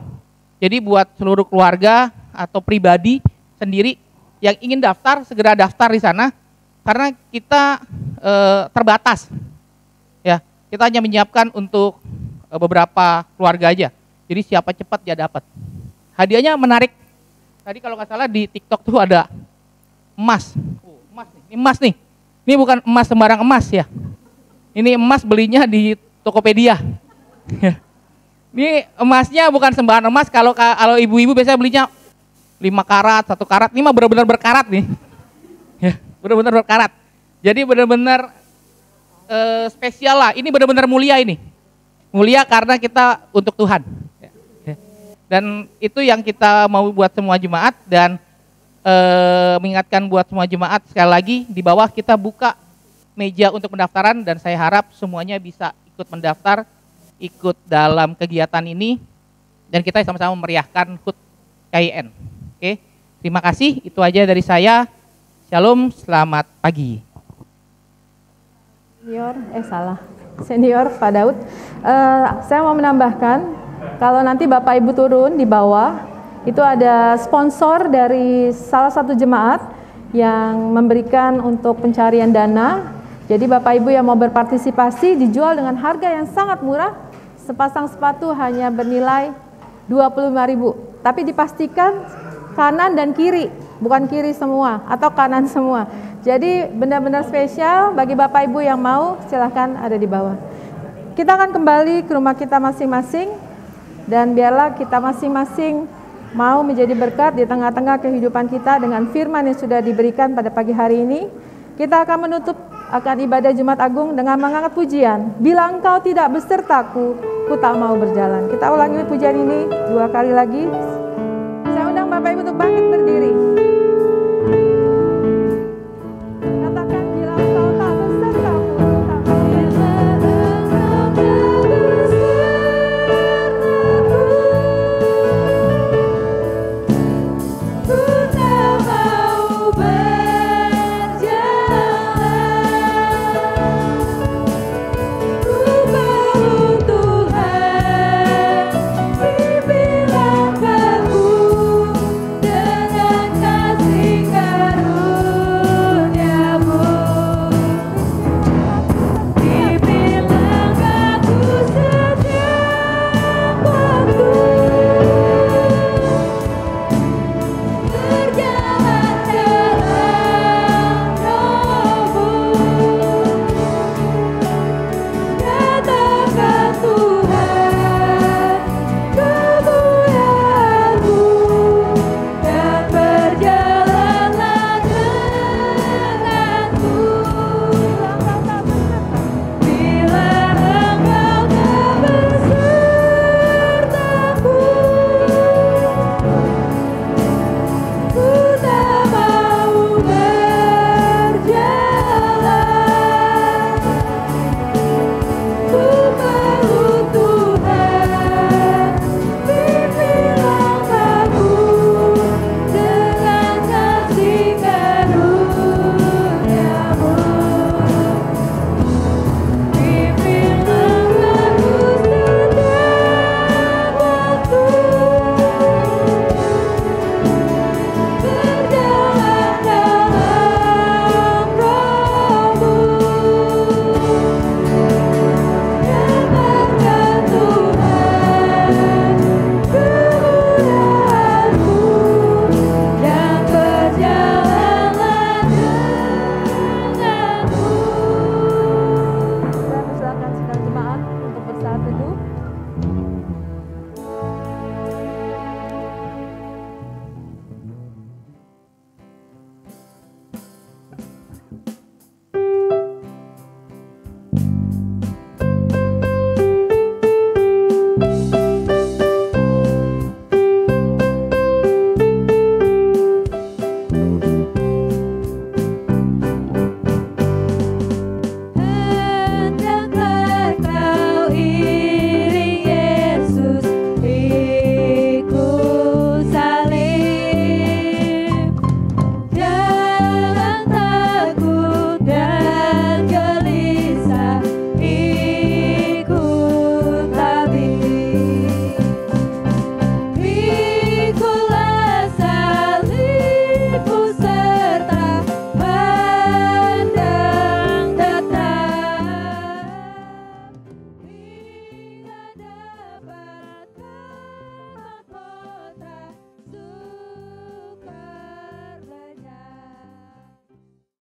Jadi buat seluruh keluarga atau pribadi sendiri yang ingin daftar, segera daftar di sana karena kita terbatas. Ya, kita hanya menyiapkan untuk beberapa keluarga aja. Jadi siapa cepat dia dapat. Hadiahnya menarik. Tadi kalau nggak salah di TikTok tuh ada emas. Emas nih. Ini bukan emas sembarang emas ya. Ini emas belinya di Tokopedia. Ini emasnya bukan sembarang emas. Kalau ibu-ibu biasanya belinya 5 karat, 1 karat. Ini mah benar-benar berkarat nih. Ya, benar-benar berkarat. Jadi benar-benar spesial lah. Ini benar-benar mulia ini. Mulia karena kita untuk Tuhan. Dan itu yang kita mau buat semua jemaat, dan mengingatkan buat semua jemaat sekali lagi di bawah kita buka meja untuk pendaftaran, dan saya harap semuanya bisa ikut mendaftar, ikut dalam kegiatan ini, dan kita sama-sama memeriahkan HUT KIN. Oke, terima kasih. Itu aja dari saya. Shalom, selamat pagi. Senior Pak Daud. Saya mau menambahkan, kalau nanti Bapak Ibu turun di bawah, itu ada sponsor dari salah satu jemaat yang memberikan untuk pencarian dana. Jadi Bapak Ibu yang mau berpartisipasi dijual dengan harga yang sangat murah. Sepasang sepatu hanya bernilai 25.000. Tapi dipastikan kanan dan kiri, bukan kiri semua atau kanan semua. Jadi benar-benar spesial bagi Bapak Ibu yang mau, silahkan ada di bawah. Kita akan kembali ke rumah kita masing-masing, dan biarlah kita masing-masing mau menjadi berkat di tengah-tengah kehidupan kita dengan firman yang sudah diberikan pada pagi hari ini. Kita akan menutup akan ibadah Jumat Agung dengan mengangkat pujian. Bila engkau tidak besertaku, ku tak mau berjalan. Kita ulangi pujian ini 2 kali lagi. Saya undang Bapak Ibu untuk bangkit.